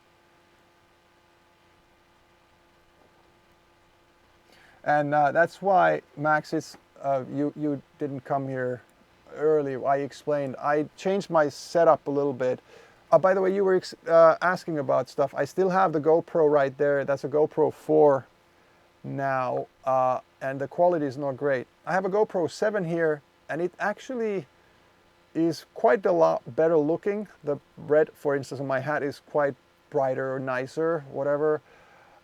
And that's why, Max, it's you didn't come here early. I explained I changed my setup a little bit. By the way, you were asking about stuff. I still have the GoPro right there. That's a GoPro 4 now, and the quality is not great. I have a GoPro 7 here, and it actually is quite a lot better looking. The red, for instance, on my hat is quite brighter or nicer, whatever.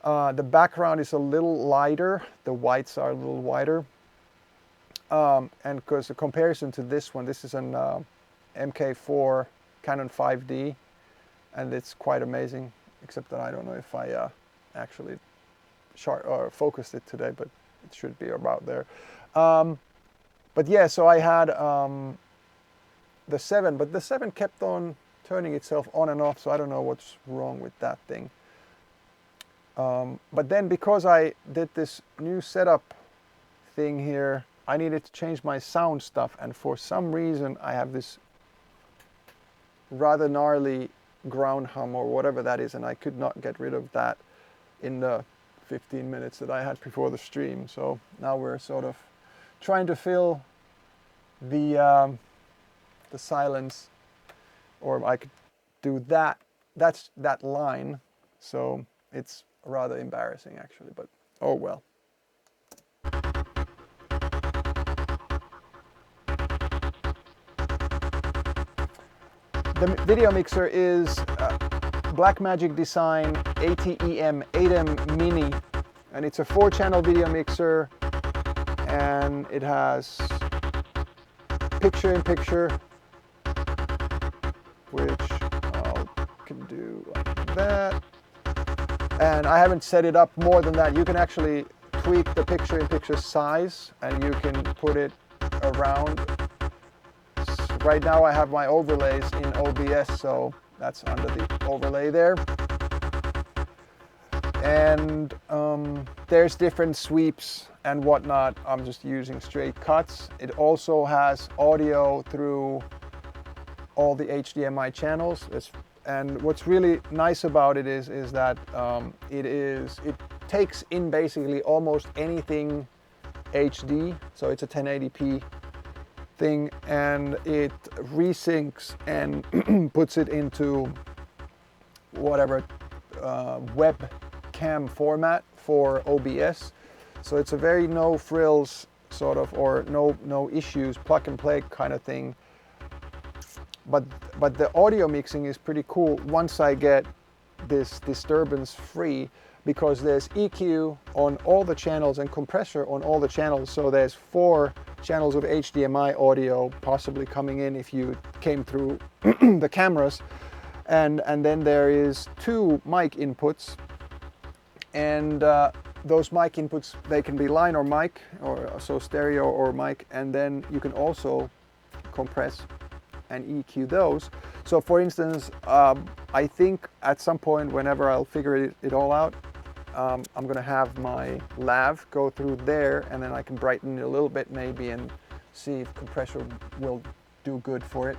The background is a little lighter. The whites are a little whiter. And because the comparison to this one, this is an MK4 Canon 5D, and it's quite amazing, except that I don't know if I actually focused it today, but it should be about there. But yeah, so I had the 7, but the 7 kept on turning itself on and off, so I don't know what's wrong with that thing. But then because I did this new setup thing here, I needed to change my sound stuff, and for some reason I have this rather gnarly ground hum or whatever that is, and I could not get rid of that in the 15 minutes that I had before the stream. So now we're sort of trying to fill the silence, or I could do that. That's that line. So it's rather embarrassing actually, but oh well. The video mixer is Blackmagic Design ATEM 8M Mini, and it's a 4-channel video mixer, and it has picture-in-picture, which I can do like that. And I haven't set it up more than that. You can actually tweak the picture-in-picture size, and you can put it around. Right now I have my overlays in OBS, so that's under the overlay there. And there's different sweeps and whatnot. I'm just using straight cuts. It also has audio through all the HDMI channels. And what's really nice about it is that it takes in basically almost anything HD. So it's a 1080p thing, and it resyncs and puts it into whatever webcam format for OBS. So it's a very no frills sort of, or no issues, plug and play kind of thing. But the audio mixing is pretty cool once I get this disturbance free, because there's EQ on all the channels and compressor on all the channels. So there's 4 channels of HDMI audio possibly coming in if you came through the cameras. And then there is 2 mic inputs. And those mic inputs, they can be line or mic, or so stereo or mic. And then you can also compress and EQ those. So for instance, I think at some point, whenever I'll figure it all out, I'm gonna have my lav go through there, and then I can brighten it a little bit maybe and see if compressor will do good for it.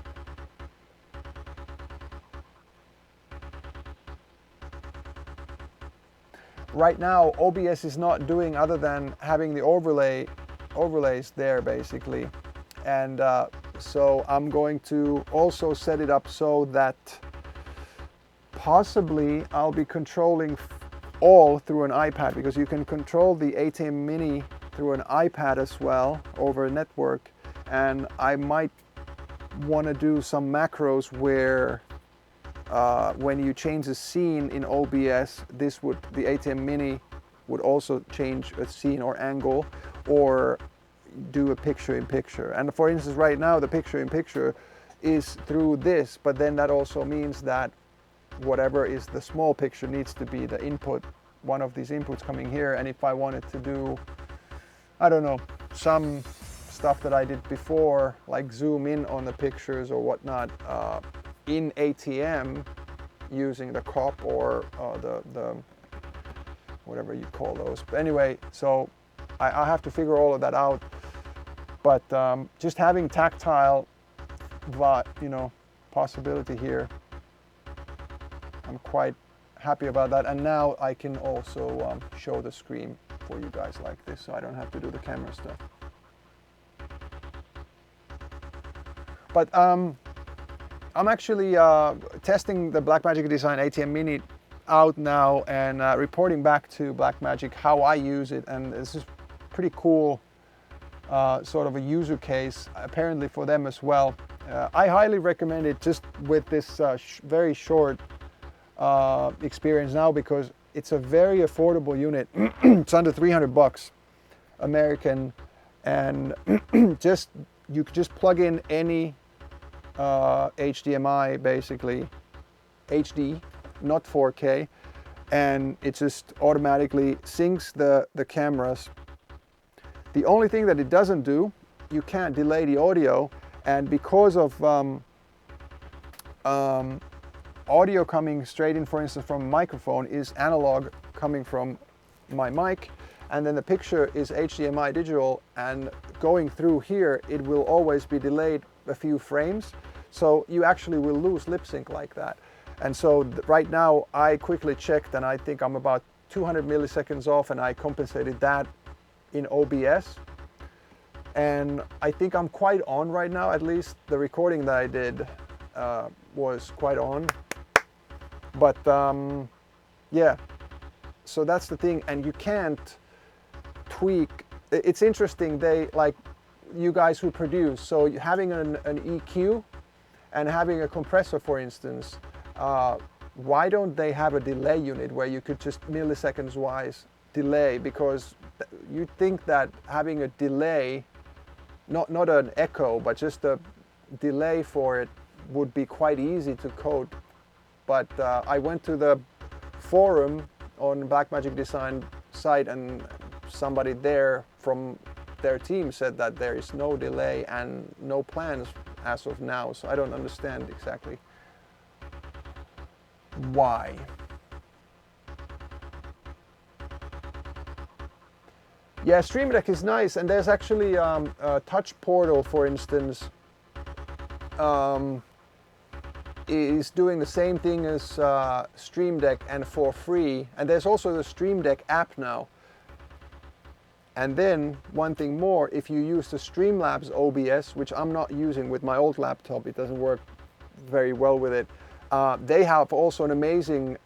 Right now, OBS is not doing other than having the overlays there basically. And so I'm going to also set it up so that possibly I'll be controlling all through an iPad, because you can control the ATEM Mini through an iPad as well over a network. And I might want to do some macros where when you change the scene in OBS, the ATEM Mini would also change a scene or angle. or do a picture-in-picture. And for instance, right now the picture-in-picture is through this, but then that also means that whatever is the small picture needs to be the input, one of these inputs coming here. And if I wanted to do, I don't know, some stuff that I did before, like zoom in on the pictures or whatnot, in ATM using the COP or the whatever you call those. But anyway, so I have to figure all of that out. But just having tactile, you know, possibility here, I'm quite happy about that. And now I can also show the screen for you guys like this, so I don't have to do the camera stuff. But I'm actually testing the Blackmagic Design ATM Mini out now and reporting back to Blackmagic how I use it, and this is pretty cool sort of a user case apparently for them as well. I highly recommend it just with this very short experience now, because it's a very affordable unit. It's under 300 bucks American, and just you could just plug in any HDMI, basically HD, not 4K, and it just automatically syncs the cameras. The only thing that it doesn't do, you can't delay the audio, and because of audio coming straight in, for instance, from a microphone, is analog coming from my mic, and then the picture is HDMI digital, and going through here it will always be delayed a few frames, so you actually will lose lip sync like that. And so right now I quickly checked, and I think I'm about 200 milliseconds off, and I compensated that in OBS, and I think I'm quite on right now. At least the recording that I did was quite on. But yeah, so that's the thing, and you can't tweak. It's interesting, they, like you guys who produce, so having an EQ and having a compressor, for instance, why don't they have a delay unit where you could just milliseconds wise delay? Because you'd think that having a delay, not an echo, but just a delay for it would be quite easy to code. But I went to the forum on Blackmagic Design site, and somebody there from their team said that there is no delay and no plans as of now. So I don't understand exactly why. Yeah, Stream Deck is nice, and there's actually a Touch Portal, for instance, is doing the same thing as Stream Deck and for free. And there's also the Stream Deck app now. And then one thing more, if you use the Streamlabs OBS, which I'm not using with my old laptop, it doesn't work very well with it. They have also an amazing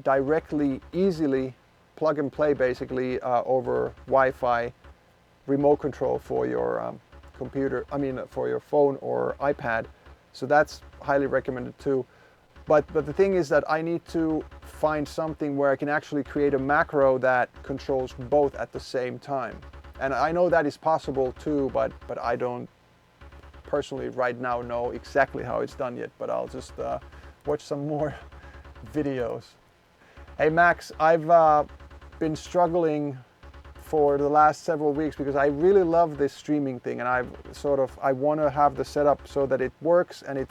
directly, easily plug and play, basically over Wi-Fi remote control for your computer, for your phone or iPad. So that's highly recommended too. But the thing is that I need to find something where I can actually create a macro that controls both at the same time. And I know that is possible too, but I don't personally right now know exactly how it's done yet, but I'll just watch some more videos. Hey Max, I've been struggling for the last several weeks because I really love this streaming thing, and I want to have the setup so that it works, and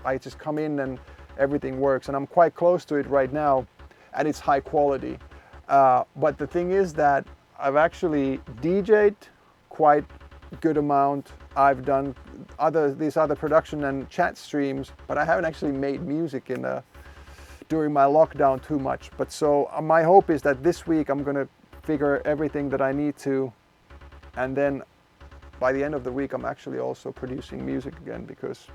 I just come in and everything works, and I'm quite close to it right now, and it's high quality. But the thing is that I've actually DJ'd quite a good amount. I've done these other production and chat streams, but I haven't actually made music during my lockdown too much. But so my hope is that this week I'm gonna figure everything that I need to, and then by the end of the week I'm actually also producing music again, because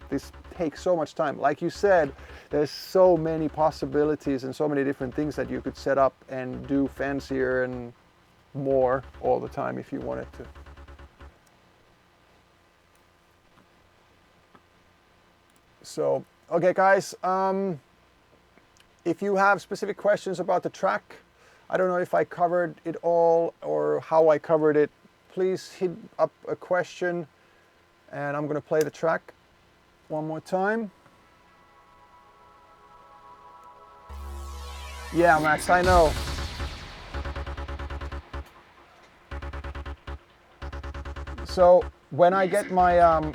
this takes so much time. Like you said, there's so many possibilities and so many different things that you could set up and do fancier and more all the time if you wanted to. So, okay guys, if you have specific questions about the track, I don't know if I covered it all or how I covered it please hit up a question, and I'm going to play the track one more time. Yeah, Max, I know. So when I get my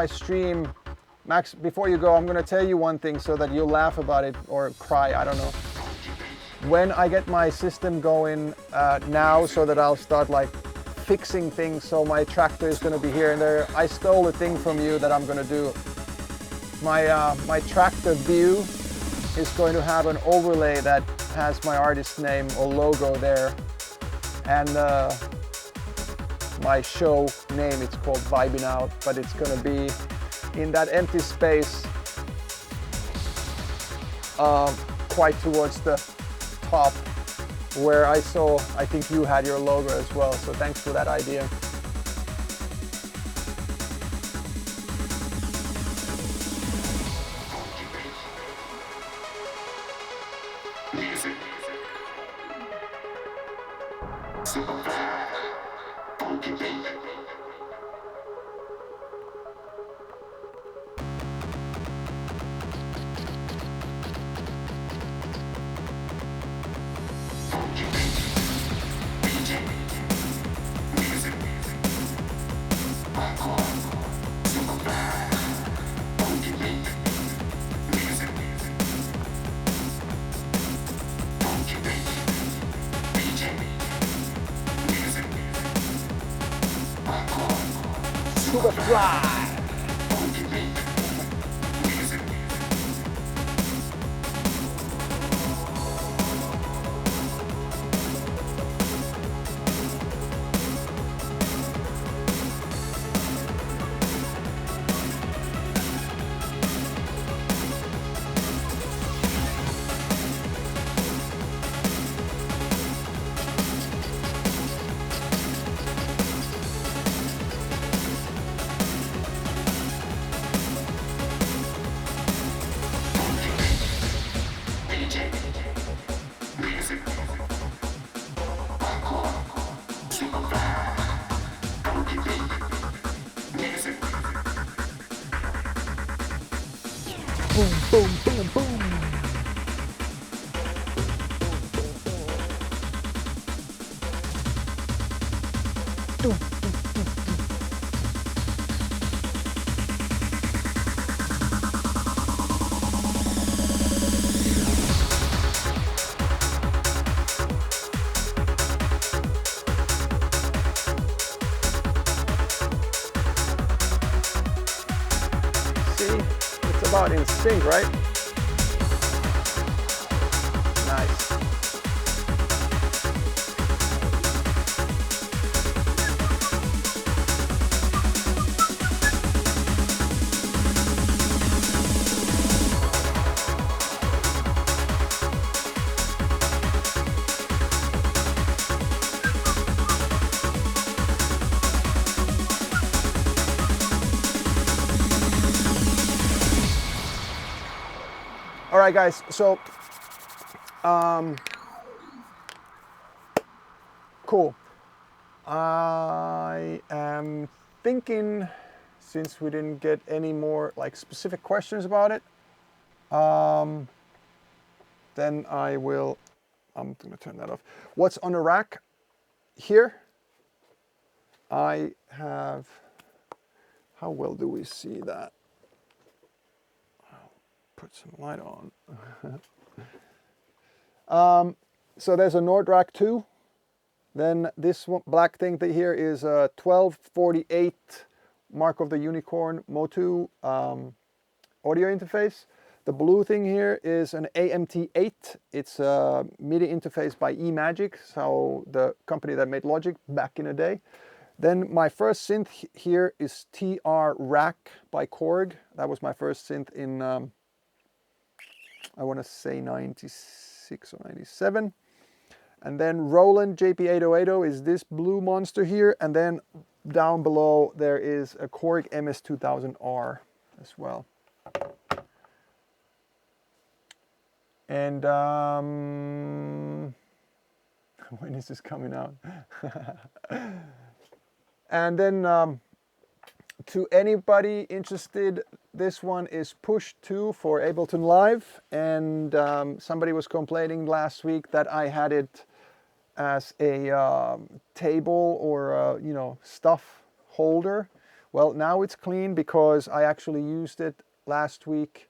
stream, Max, before you go, I'm going to tell you one thing so that you'll laugh about it or cry, I don't know. When I get my system going now, so that I'll start like fixing things, so my tractor is going to be here and there, I stole a thing from you that I'm going to do. My tractor view is going to have an overlay that has my artist name or logo there, and my show name, it's called Vibing Out, but it's going to be in that empty space quite towards the top where I think you had your logo as well, so thanks for that idea. Boom, boom, boom. About in sync, right? Nice. All right, guys, so cool. I am thinking, since we didn't get any more like specific questions about it, then I'm gonna turn that off. What's on the rack here? I have, how well do we see that? Put some light on. So there's a Nord Rack 2. Then this one, black thing here is a 1248 Mark of the Unicorn Motu audio interface. The blue thing here is an AMT8. It's a MIDI interface by eMagic, so the company that made Logic back in the day. Then my first synth here is TR Rack by Korg. That was my first synth in I want to say 96 or 97. And then Roland JP8080 is this blue monster here. And then down below there is a Korg MS2000R as well. And when is this coming out? And then to anybody interested, this one is push 2 for Ableton Live, and somebody was complaining last week that I had it as a table or you know, stuff holder. Well, now it's clean because I actually used it last week,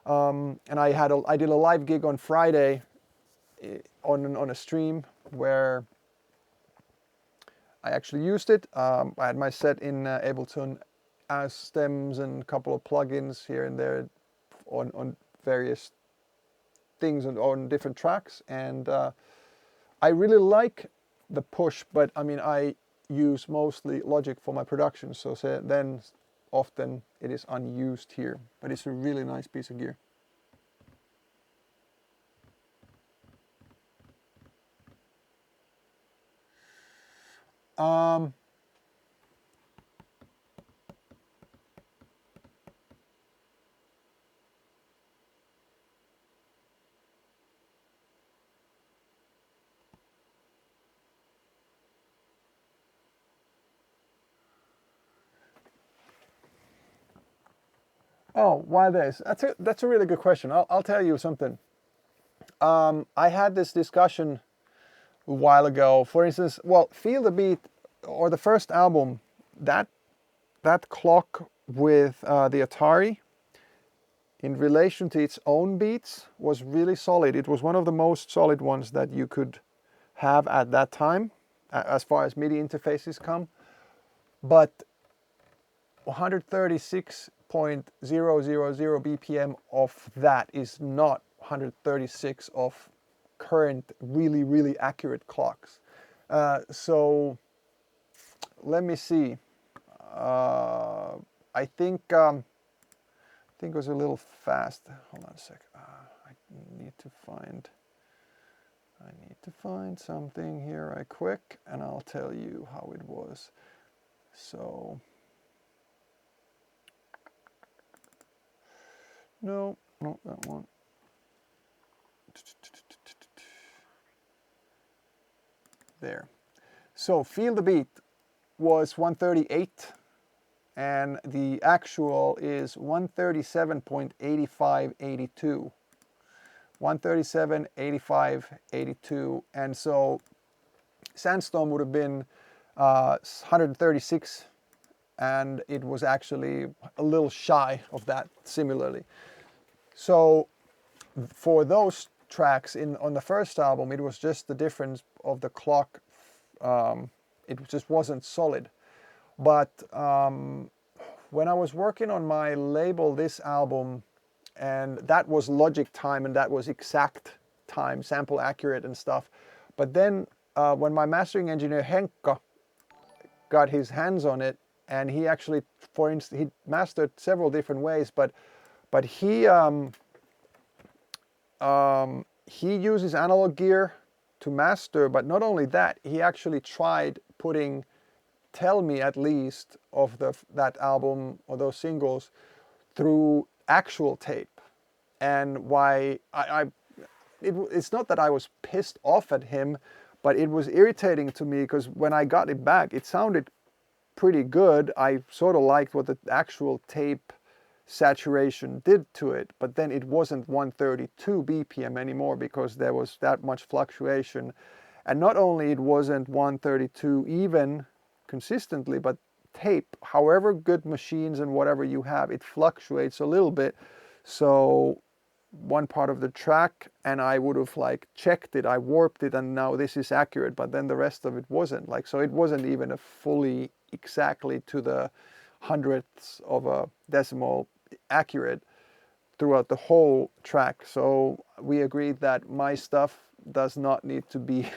and I did a live gig on Friday on a stream where I actually used it. I had my set in Ableton as stems and a couple of plugins here and there on various things and on different tracks, and I really like the push, but I mean I use mostly Logic for my production, so then often it is unused here, but it's a really nice piece of gear. Oh, why this? That's a really good question. I'll tell you something. I had this discussion a while ago. For instance, well, Feel the Beat, or the first album, that clock with the Atari in relation to its own beats was really solid. It was one of the most solid ones that you could have at that time, as far as MIDI interfaces come. But 136.000 BPM of that is not 136 of current really accurate clocks. So let me see. I think it was a little fast. Hold on a sec. I need to find something here right quick, and I'll tell you how it was. So no, not that one. There. So Feel the Beat was 138, and the actual is 137.8582. 137, 85, 82, and so Sandstorm would have been 136, and it was actually a little shy of that similarly. So for those tracks on the first album, it was just the difference of the clock. It just wasn't solid. But when I was working on my label, this album, and that was Logic time, and that was exact time, sample accurate and stuff. But then when my mastering engineer Henkka got his hands on it, and he actually, for instance, he mastered several different ways, but he uses analog gear to master. But not only that, he actually tried putting Tell Me at least of that album or those singles through actual tape. And why it's not that I was pissed off at him, but it was irritating to me because when I got it back, it sounded pretty good. I sort of liked what the actual tape saturation did to it, but then it wasn't 132 BPM anymore because there was that much fluctuation. And not only it wasn't 132 even consistently, but tape, however good machines and whatever you have, it fluctuates a little bit. So one part of the track, and I would have like checked it, I warped it, and now this is accurate, but then the rest of it wasn't. Like, so it wasn't even a fully exactly to the hundredths of a decimal accurate throughout the whole track. So we agreed that my stuff does not need to be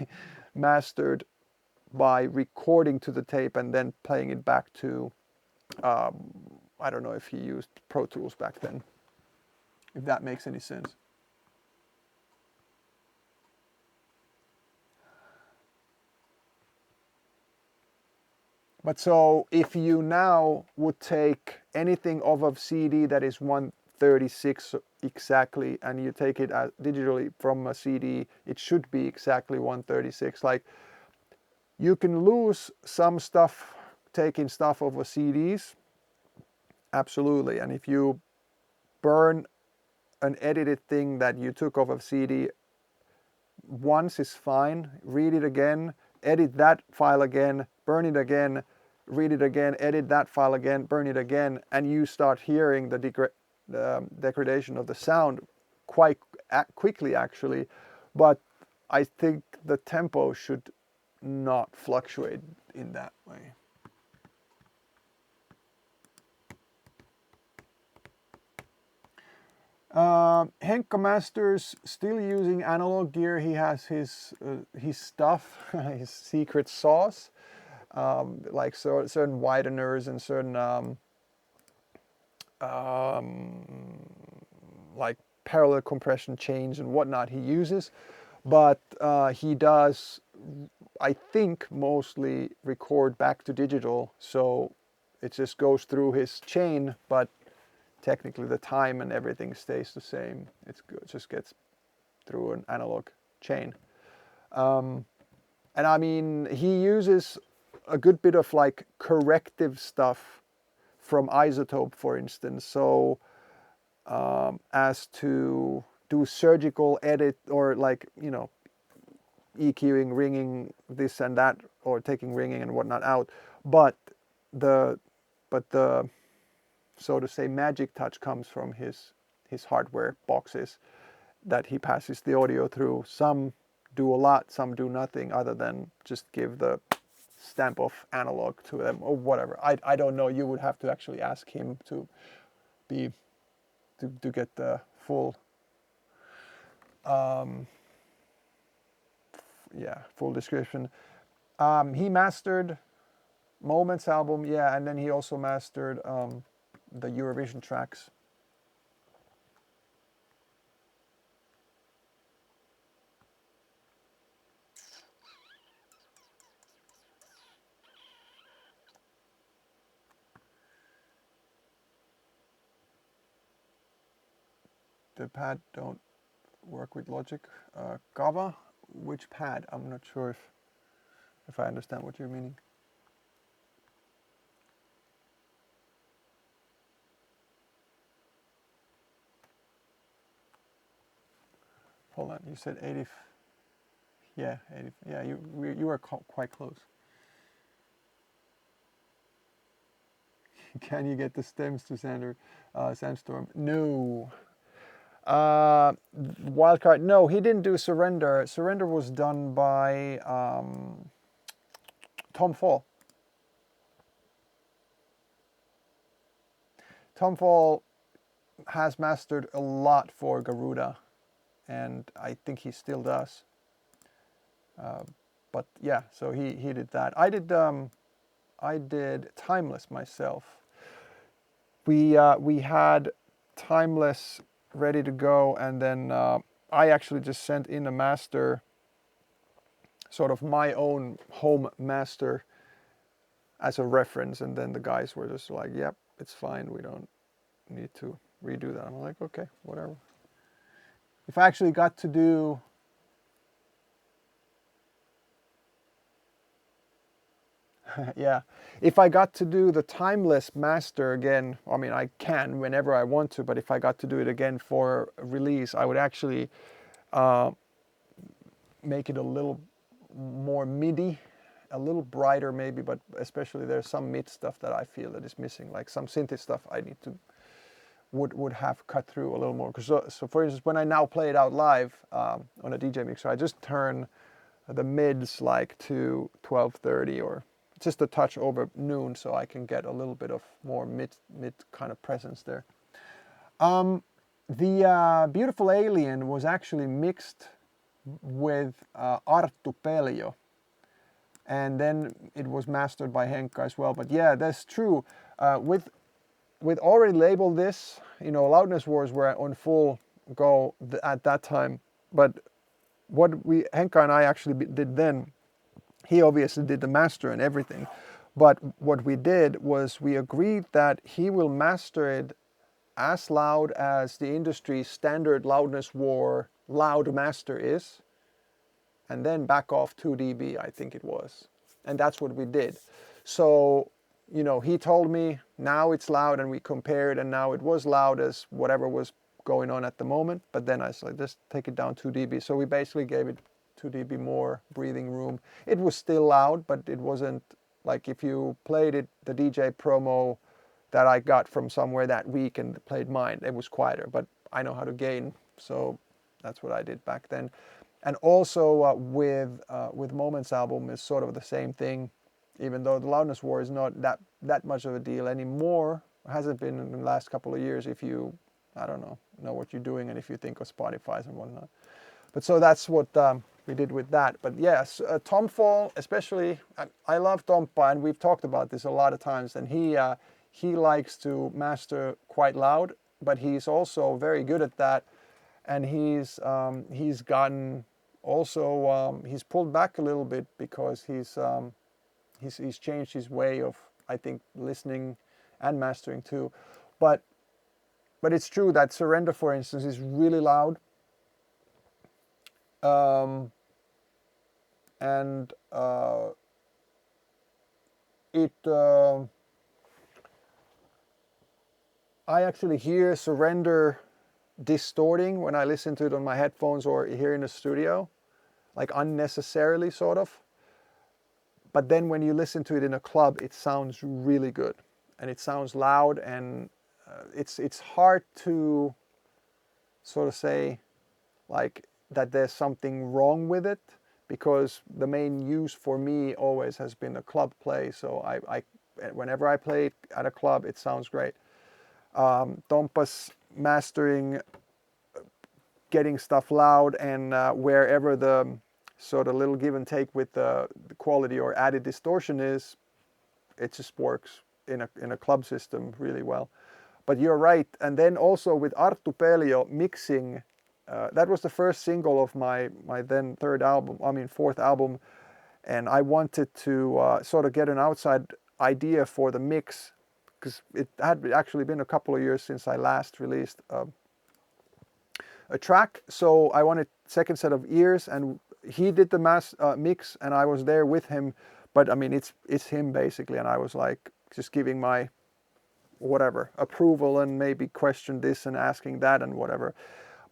mastered by recording to the tape and then playing it back to, I don't know if he used Pro Tools back then, if that makes any sense. But so if you now would take anything off of CD that is 136 exactly, and you take it digitally from a CD, it should be exactly 136. Like, you can lose some stuff taking stuff over CDs, absolutely. And if you burn an edited thing that you took off of CD once is fine. Read it again, edit that file again, burn it again, read it again, edit that file again, burn it again, and you start hearing the degradation of the sound quite quickly actually. But I think the tempo should not fluctuate in that way. Henkka Masters still using analog gear. He has his stuff, his secret sauce, like certain wideners and certain like parallel compression chains and whatnot he uses, but he does, I think, mostly record back to digital, so it just goes through his chain, but technically the time and everything stays the same. It just gets through an analog chain. And I mean, he uses a good bit of like corrective stuff from Izotope, for instance. So as to do surgical edit or like, you know, EQing, ringing, this and that, or taking ringing and whatnot out. But the so to say magic touch comes from his hardware boxes that he passes the audio through. Some do a lot, some do nothing other than just give the stamp of analog to them or whatever. I don't know. You would have to actually ask him to get the full full description. He mastered Moments album, yeah, and then he also mastered the Eurovision tracks. The pad don't work with Logic. Kava, which pad? I'm not sure if I understand what you're meaning. Hold on, you said 80. Yeah, 80. Yeah, you were quite close. Can you get the stems to Sandstorm? No. Wildcard, no, he didn't do Surrender. Surrender was done by Tom Fall. Tom Fall has mastered a lot for Garuda, and I think he still does. But yeah, so he did that. I did Timeless myself. We had Timeless ready to go, and then I actually just sent in a master, sort of my own home master as a reference, and then the guys were just like, yep, it's fine, we don't need to redo that. I'm like, okay, whatever. If I actually got to do yeah, if I got to do the Timeless master again, I mean, I can whenever I want to, but if I got to do it again for release, I would actually make it a little more MIDI, a little brighter maybe, but especially there's some mid stuff that I feel that is missing, like some synth stuff I need to would have cut through a little more. So for instance, when I now play it out live on a DJ mixer, I just turn the mids like to 1230 or just a touch over noon, so I can get a little bit of more mid kind of presence there. The Beautiful Alien was actually mixed with Arttu Peljo, and then it was mastered by Henkka as well. But yeah, that's true. With already labeled this, you know, Loudness Wars were on full go at that time. But what Henkka and I actually did then, he obviously did the master and everything. But what we did was we agreed that he will master it as loud as the industry's standard Loudness War loud master is, and then back off 2 dB, I think it was. And that's what we did. So you know, he told me now it's loud, and we compared, and now it was loud as whatever was going on at the moment. But then I said, just take it down 2 dB. So we basically gave it 2 dB more breathing room. It was still loud, but it wasn't like if you played it, the DJ promo that I got from somewhere that week and played mine, it was quieter. But I know how to gain, so that's what I did back then. And also with Moment's album is sort of the same thing, even though the loudness war is not that much of a deal anymore. It hasn't been in the last couple of years if you, I don't know what you're doing and if you think of Spotify's and whatnot. But so that's what we did with that. But yes, Tomfall, especially, I love Tompa, and we've talked about this a lot of times, and he likes to master quite loud, but he's also very good at that. And he's gotten also he's pulled back a little bit because he's changed his way of, I think, listening and mastering too. But it's true that Surrender, for instance, is really loud. And I actually hear Surrender distorting when I listen to it on my headphones or here in the studio, like unnecessarily sort of. But then when you listen to it in a club, it sounds really good, and it sounds loud, and it's hard to sort of say like that there's something wrong with it, because the main use for me always has been a club play. So I whenever I play it at a club, it sounds great. Tompa's mastering, getting stuff loud, and wherever the sort of little give and take with the quality or added distortion is, it just works in a club system really well. But you're right. And then also with Arttu Pelio mixing, that was the first single of my then fourth album, and I wanted to sort of get an outside idea for the mix, because it had actually been a couple of years since I last released a track. So I wanted second set of ears, and he did the mix, and I was there with him. But I mean, it's him basically, and I was like just giving my whatever approval and maybe question this and asking that and whatever.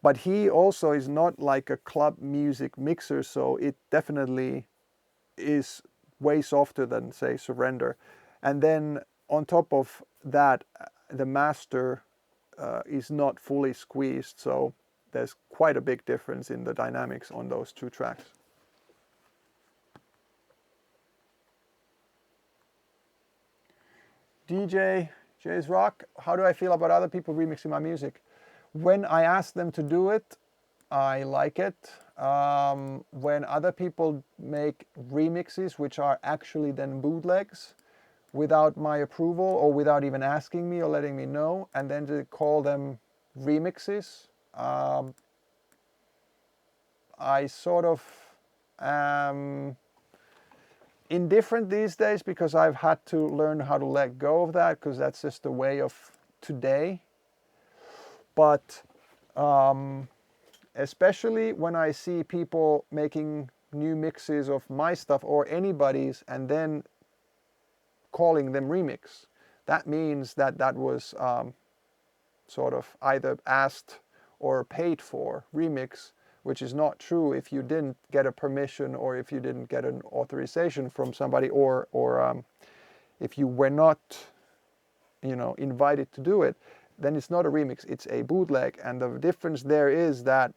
But he also is not like a club music mixer, so it definitely is way softer than, say, Surrender. And then on top of that, the master is not fully squeezed, so there's quite a big difference in the dynamics on those two tracks. Jay's Rock, how do I feel about other people remixing my music? When I ask them to do it, I like it. When other people make remixes, which are actually then bootlegs, without my approval or without even asking me or letting me know, and then to call them remixes, I sort of am indifferent these days, because I've had to learn how to let go of that, because that's just the way of today. But especially when I see people making new mixes of my stuff or anybody's and then calling them remix, that means that that was sort of either asked or paid for remix, which is not true if you didn't get a permission or if you didn't get an authorization from somebody, or if you were not, invited to do it. Then it's not a remix, it's a bootleg. And the difference there is that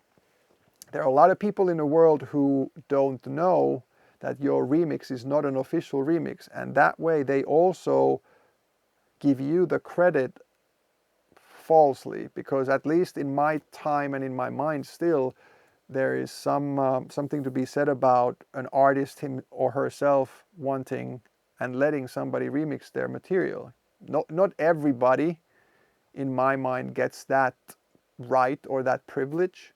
there are a lot of people in the world who don't know that your remix is not an official remix, and that way they also give you the credit falsely, because at least in my time and in my mind still, there is something to be said about an artist, him or herself, wanting and letting somebody remix their material. Not everybody, in my mind, gets that right or that privilege.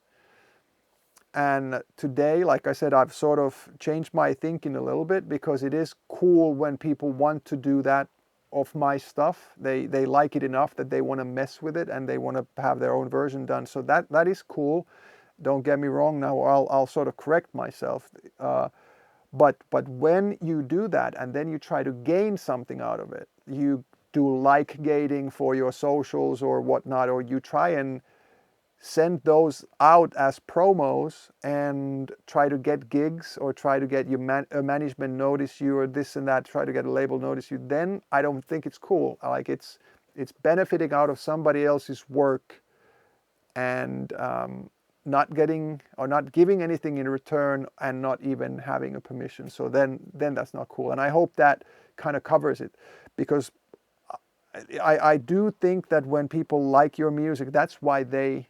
And today, like I said, I've sort of changed my thinking a little bit, because it is cool when people want to do that of my stuff. They like it enough that they want to mess with it and they want to have their own version done. So that is cool. Don't get me wrong. Now I'll sort of correct myself. But when you do that and then you try to gain something out of it, you do like gating for your socials or whatnot, or you try and send those out as promos and try to get gigs or try to get your management notice you or this and that, try to get a label notice you, then I don't think it's cool. Like it's benefiting out of somebody else's work and not getting or not giving anything in return and not even having a permission. So then that's not cool. And I hope that kind of covers it, because I do think that when people like your music, that's why they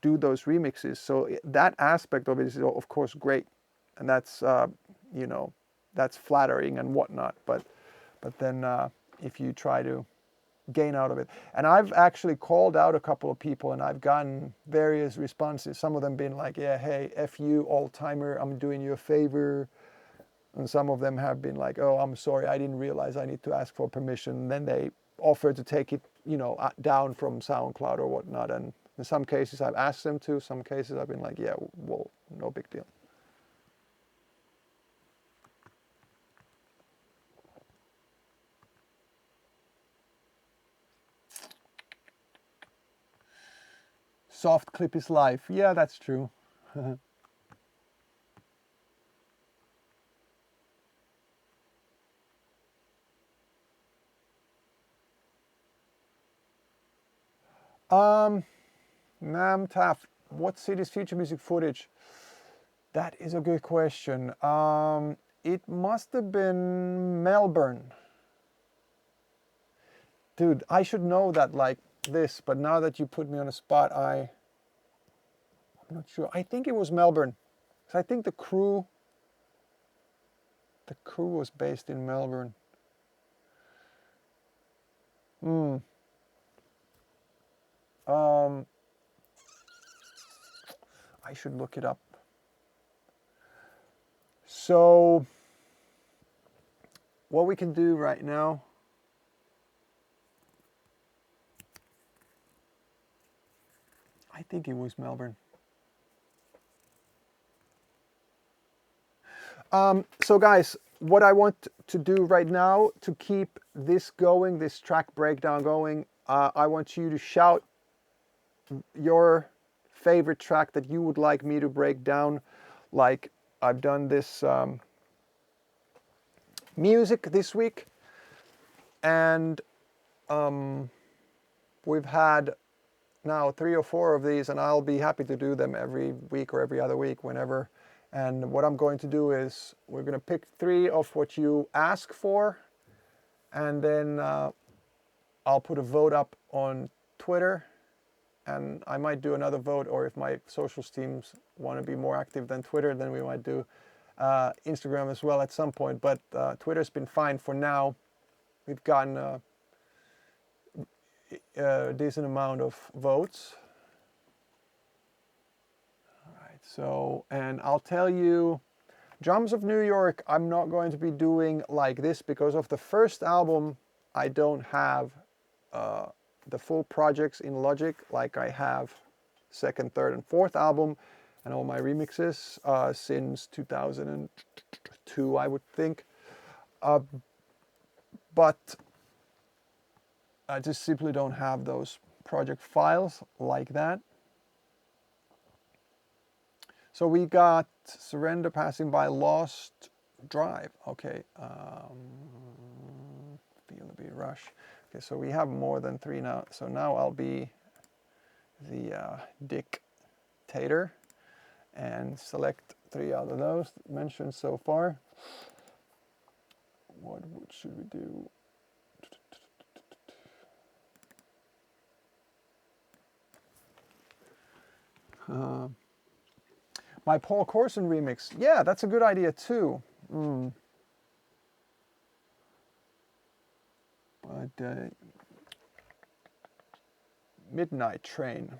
do those remixes. So that aspect of it is of course great, and that's you know, that's flattering and whatnot. But then if you try to gain out of it, and I've actually called out a couple of people and I've gotten various responses. Some of them been like, yeah, hey, F you old timer, I'm doing you a favor. And some of them have been like, oh, I'm sorry, I didn't realize I need to ask for permission. And then they offer to take it, you know, down from SoundCloud or whatnot. And in some cases I've asked them to, some cases I've been like, yeah, well, no big deal. Soft clip is life. Yeah, that's true. Namtaf, what city's future music footage? That is a good question. It must have been Melbourne. Dude, I should know that like this, but now that you put me on a spot, I'm not sure. I think it was Melbourne. So I think the crew was based in Melbourne. I should look it up. So what we can do right now, I think it was Melbourne. So guys, what I want to do right now to keep this going, this track breakdown going, I want you to shout your favorite track that you would like me to break down. Like I've done this music this week, and we've had now 3 or 4 of these, and I'll be happy to do them every week or every other week, whenever. And what I'm going to do is we're going to pick 3 of what you ask for, and then I'll put a vote up on Twitter, and I might do another vote, or if my socials teams want to be more active than Twitter, then we might do Instagram as well at some point. But Twitter's been fine for now. We've gotten a decent amount of votes. So, and I'll tell you, Drums of New York, I'm not going to be doing like this because of the first album. I don't have the full projects in Logic like I have second, third, and fourth album, and all my remixes since 2002, I would think. But I just simply don't have those project files like that. So we got Surrender, Passing By, Lost, Drive. Okay, Feel a Bit Rush. Okay, so we have more than 3 now. So now I'll be the dictator and select 3 out of those mentioned so far. What should we do? My Paul Corson remix. Yeah, that's a good idea too. But Midnight Train,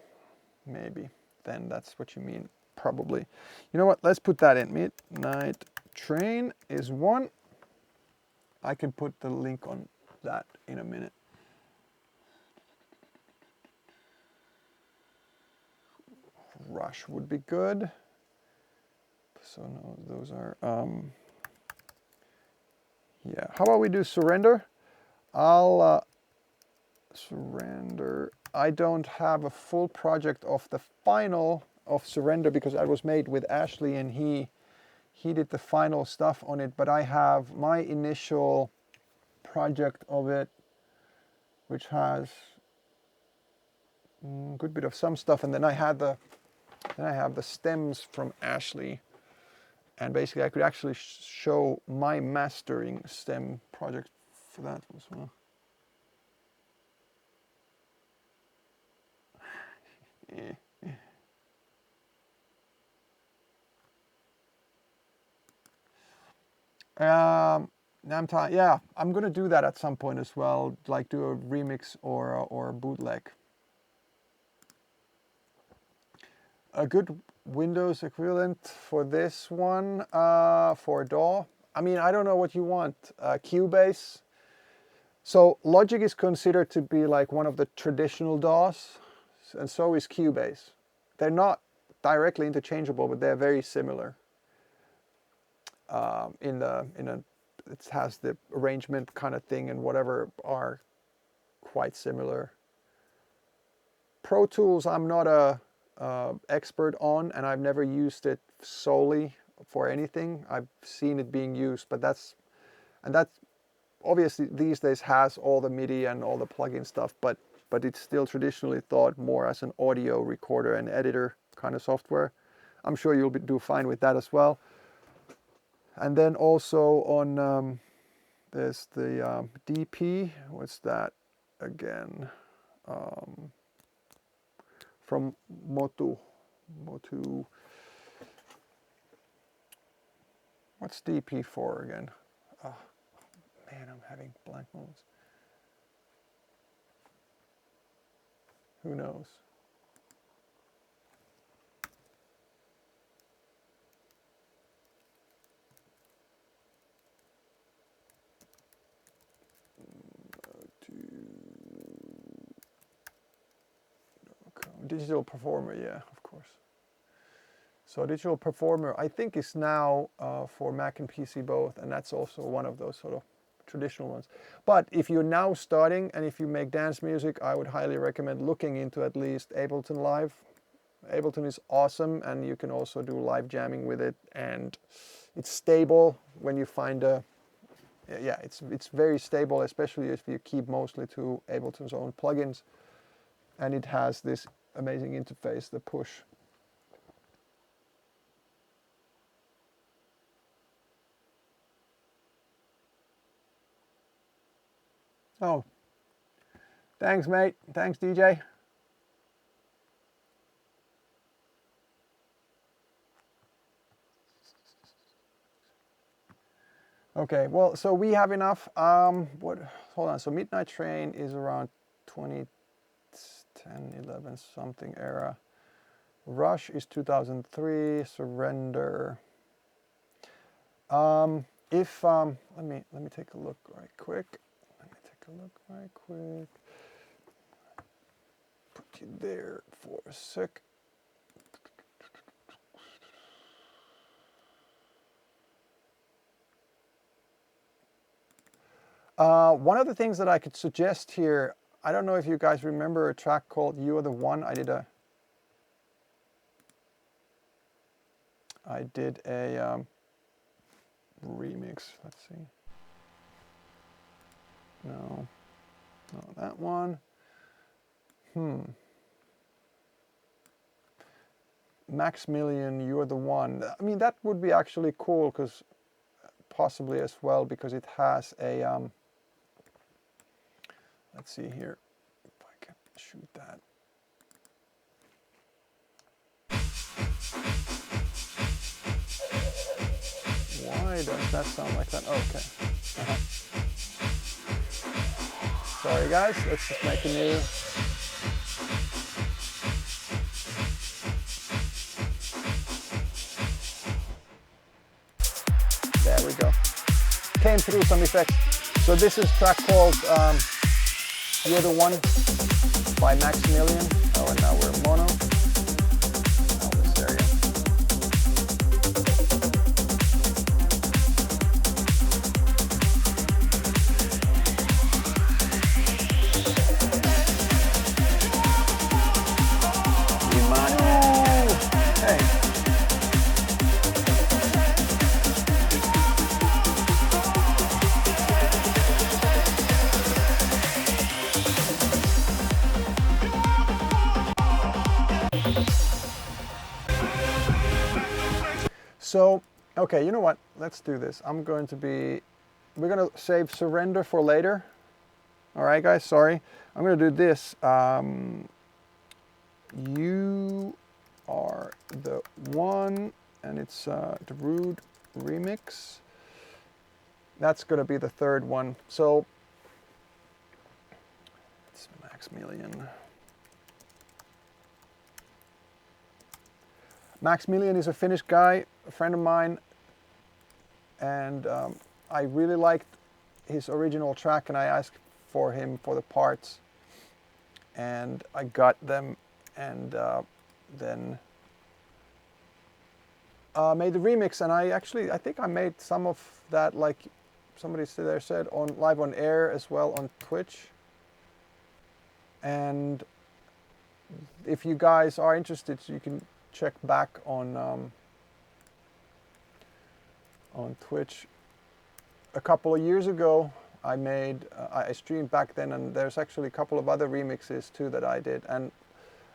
maybe. Then that's what you mean, probably. You know what? Let's put that in. Midnight Train is 1. I can put the link on that in a minute. Rush would be good. So no, those are Yeah, how about we do Surrender? I'll Surrender. I don't have a full project of the final of Surrender because I was made with Ashley and he did the final stuff on it, but I have my initial project of it, which has a good bit of some stuff, and then I have the stems from Ashley, and basically I could actually show my mastering stem project for that as well. Yeah, I'm gonna do that at some point as well, like do a remix or a bootleg. A good Windows equivalent for this one, for DAW. I mean, I don't know what you want. Cubase. So Logic is considered to be like one of the traditional DAWs, and so is Cubase. They're not directly interchangeable, but they're very similar. It has the arrangement kind of thing and whatever are quite similar. Pro Tools I'm not a expert on, and I've never used it solely for anything. I've seen it being used, but that's obviously these days has all the MIDI and all the plugin stuff, but it's still traditionally thought more as an audio recorder and editor kind of software. I'm sure you'll do fine with that as well. And then also on there's the DP. What's that again? From Motu. What's DP for again? Oh, man, I'm having blank moments. Who knows? Digital Performer, yeah, of course. So Digital Performer, I think, is now for Mac and PC both, and that's also one of those sort of traditional ones. But if you're now starting and if you make dance music, I would highly recommend looking into at least Ableton Live. Ableton is awesome, and you can also do live jamming with it, and it's stable when you find a... Yeah, it's very stable, especially if you keep mostly to Ableton's own plugins, and it has this amazing interface, the push. Oh, thanks, mate. Thanks, DJ. Okay, well, so we have enough. Hold on. So Midnight Train is around 2010, 11 something era. Rush is 2003. Surrender. Let me take a look right quick. Put you there for a sec. One of the things that I could suggest here, I don't know if you guys remember a track called You Are the One. I did a remix. Let's see. No, not that one. Maximilian, You're the One. I mean, that would be actually cool, because possibly as well, because it has a let's see here if I can shoot that. Why does that sound like that? Okay. Sorry guys, let's just make a new. There we go. Came through some effects. So this is a track called You're the One by Maximilian. Oh, and now we're mono. Oh, we're stereo. So, okay, you know what? Let's do this. We're going to save surrender for later. All right, guys, sorry. I'm going to do this. You are the one, and it's Darude remix. That's going to be the third one. So, it's Maximilian. Maximilian is a Finnish guy, a friend of mine, and I really liked his original track, and I asked for him for the parts, and I got them, and then made the remix. And I think I made some of that, like somebody there said, on live on air as well on Twitch. And if you guys are interested, you can check back on Twitch. A couple of years ago, I streamed back then, and there's actually a couple of other remixes too that I did. And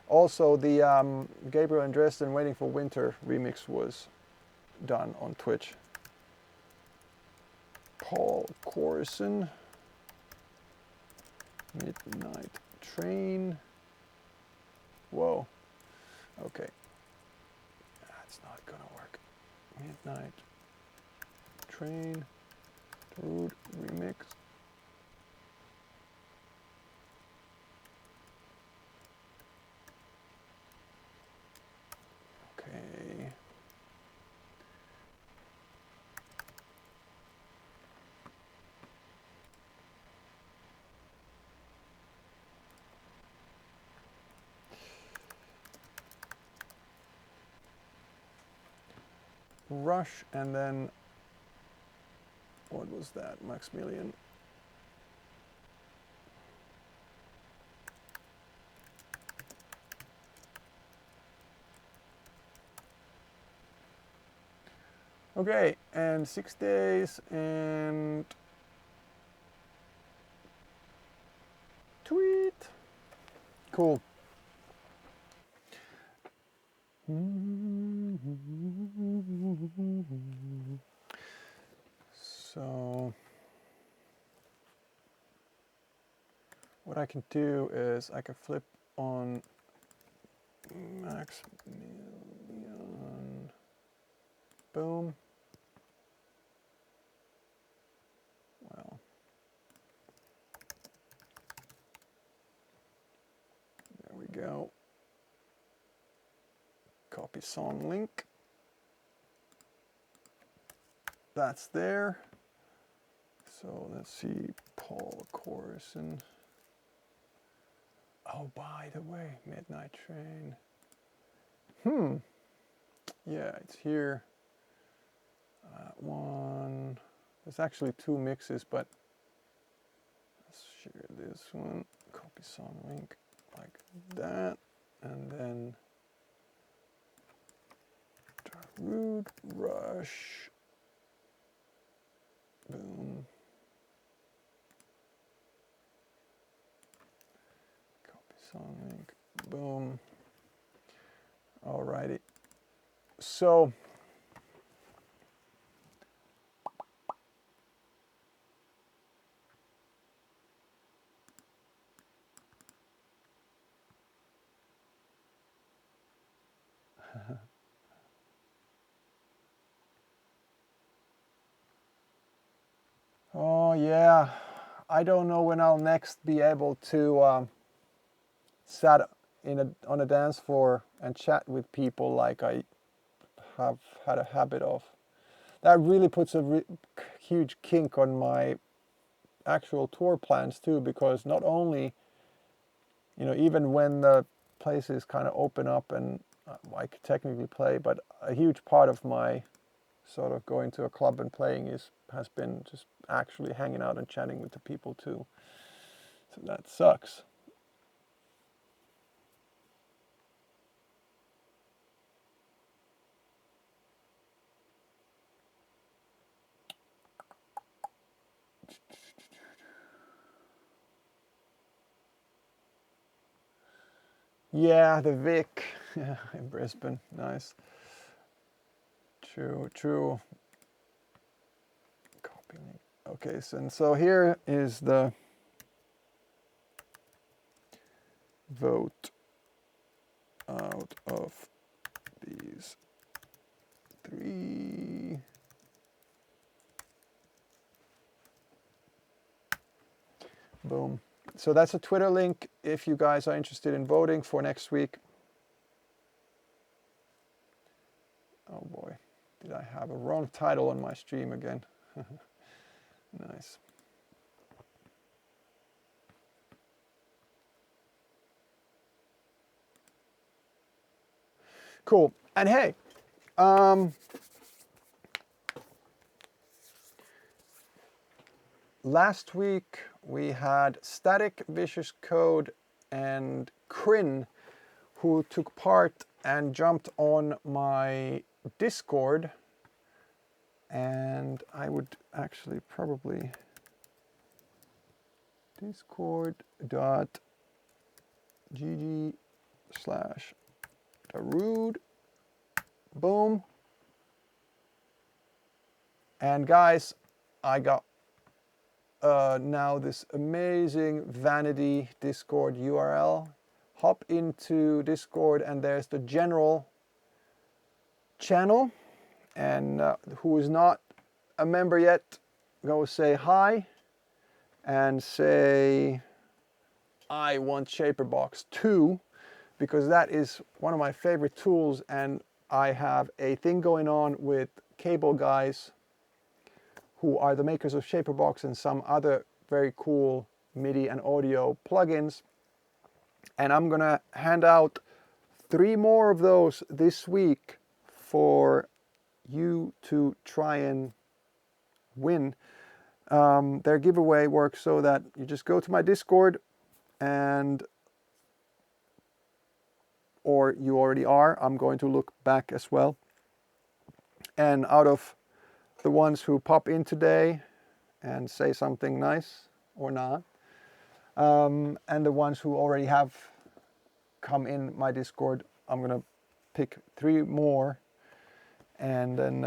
also the Gabriel and Dresden Waiting for Winter remix was done on Twitch. Paul Corson, Midnight Train. Whoa, okay. That's not gonna work. Midnight Train, Darude remix. Okay. Rush, and then what was that? Maximilian. Okay, and 6 days and tweet. Cool. So what I can do is I can flip on Maximilian. Boom. Well, there we go. Copy song link. That's there. So let's see, Paul Corson. Oh, by the way, Midnight Train. Yeah, it's here. One. There's actually two mixes, but let's share this one. Copy song link like that, and then Darude Rush. Boom. Copy song link. Boom. Alrighty. So oh yeah, I don't know when I'll next be able to sat on a dance floor and chat with people like I have had a habit of. That really puts a huge kink on my actual tour plans too, because not only, you know, even when the places kind of open up and I could technically play, but a huge part of my sort of going to a club and playing has been just actually hanging out and chatting with the people too. So that sucks. Yeah, the Vic in Brisbane, nice. True. Copy link. Okay, so here is the vote out of these 3. Boom. So that's a Twitter link if you guys are interested in voting for next week. Oh boy, did I have a wrong title on my stream again? Nice. Cool. And hey, last week we had Static, Vicious Code, and Kryn who took part and jumped on my Discord, and I would actually probably discord.gg/Darude. Boom. And guys, I got now this amazing vanity Discord URL. Hop into Discord and there's the general channel, and who is not a member yet, go say hi and say I want Shaperbox 2, because that is one of my favorite tools, and I have a thing going on with Cableguys, who are the makers of Shaperbox and some other very cool MIDI and audio plugins. And I'm gonna hand out 3 more of those this week for you to try and win. Their giveaway works so that you just go to my Discord, and or you already are, I'm going to look back as well. And out of the ones who pop in today and say something nice or not, and the ones who already have come in my Discord, I'm gonna pick 3 more, and then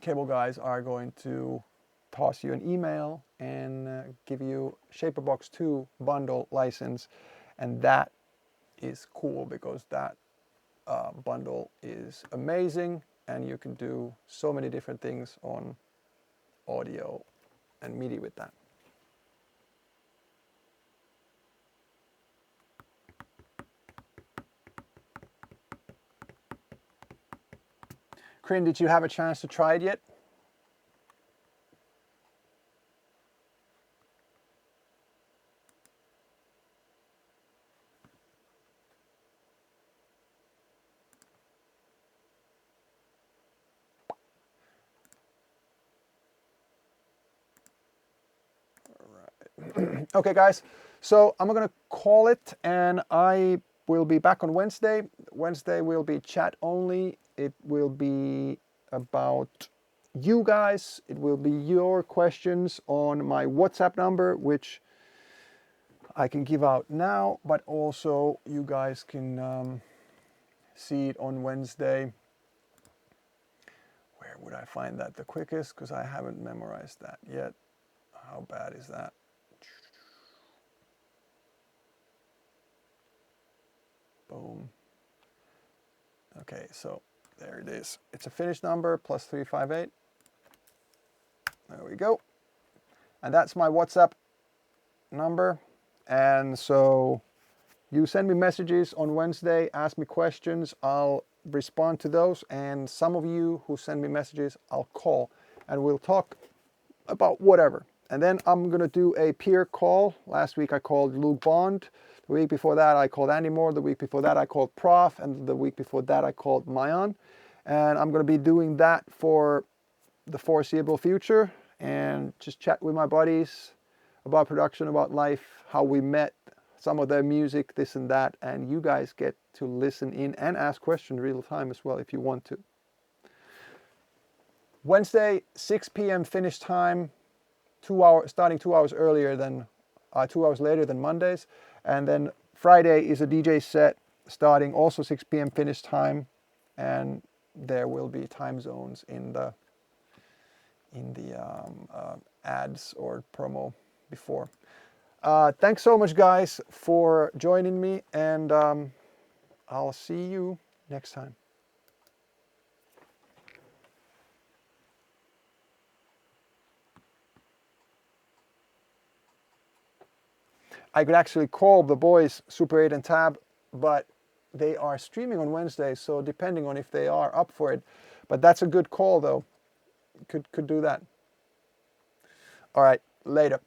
Cableguys are going to toss you an email and give you Shaperbox 2 bundle license, and that is cool because that bundle is amazing, and you can do so many different things on audio and MIDI with that. Kryn, did you have a chance to try it yet? Okay guys, so I'm gonna call it, and I will be back on Wednesday. Wednesday will be chat only. It will be about you guys. It will be your questions on my WhatsApp number, which I can give out now, but also you guys can see it on Wednesday. Where would I find that the quickest? Because I haven't memorized that yet. How bad is that? Boom. Okay, so there it is. It's a Finnish number, +358. There we go. And that's my WhatsApp number. And so you send me messages on Wednesday, ask me questions, I'll respond to those. And some of you who send me messages, I'll call and we'll talk about whatever. And then I'm gonna do a peer call. Last week I called Luke Bond. The week before that I called Andy Moore. The week before that I called Prof. And the week before that I called Mayan. And I'm gonna be doing that for the foreseeable future, and just chat with my buddies about production, about life, how we met, some of their music, this and that. And you guys get to listen in and ask questions real time as well if you want to. Wednesday, 6 p.m. Finnish time, starting 2 hours earlier than 2 hours later than Mondays. And then Friday is a DJ set starting also 6 p.m. Finnish time, and there will be time zones in the ads or promo before. Thanks so much, guys, for joining me, and I'll see you next time. I could actually call the boys Super 8 and Tab, but they are streaming on Wednesday, so depending on if they are up for it. But that's a good call, though. Could do that. All right, later.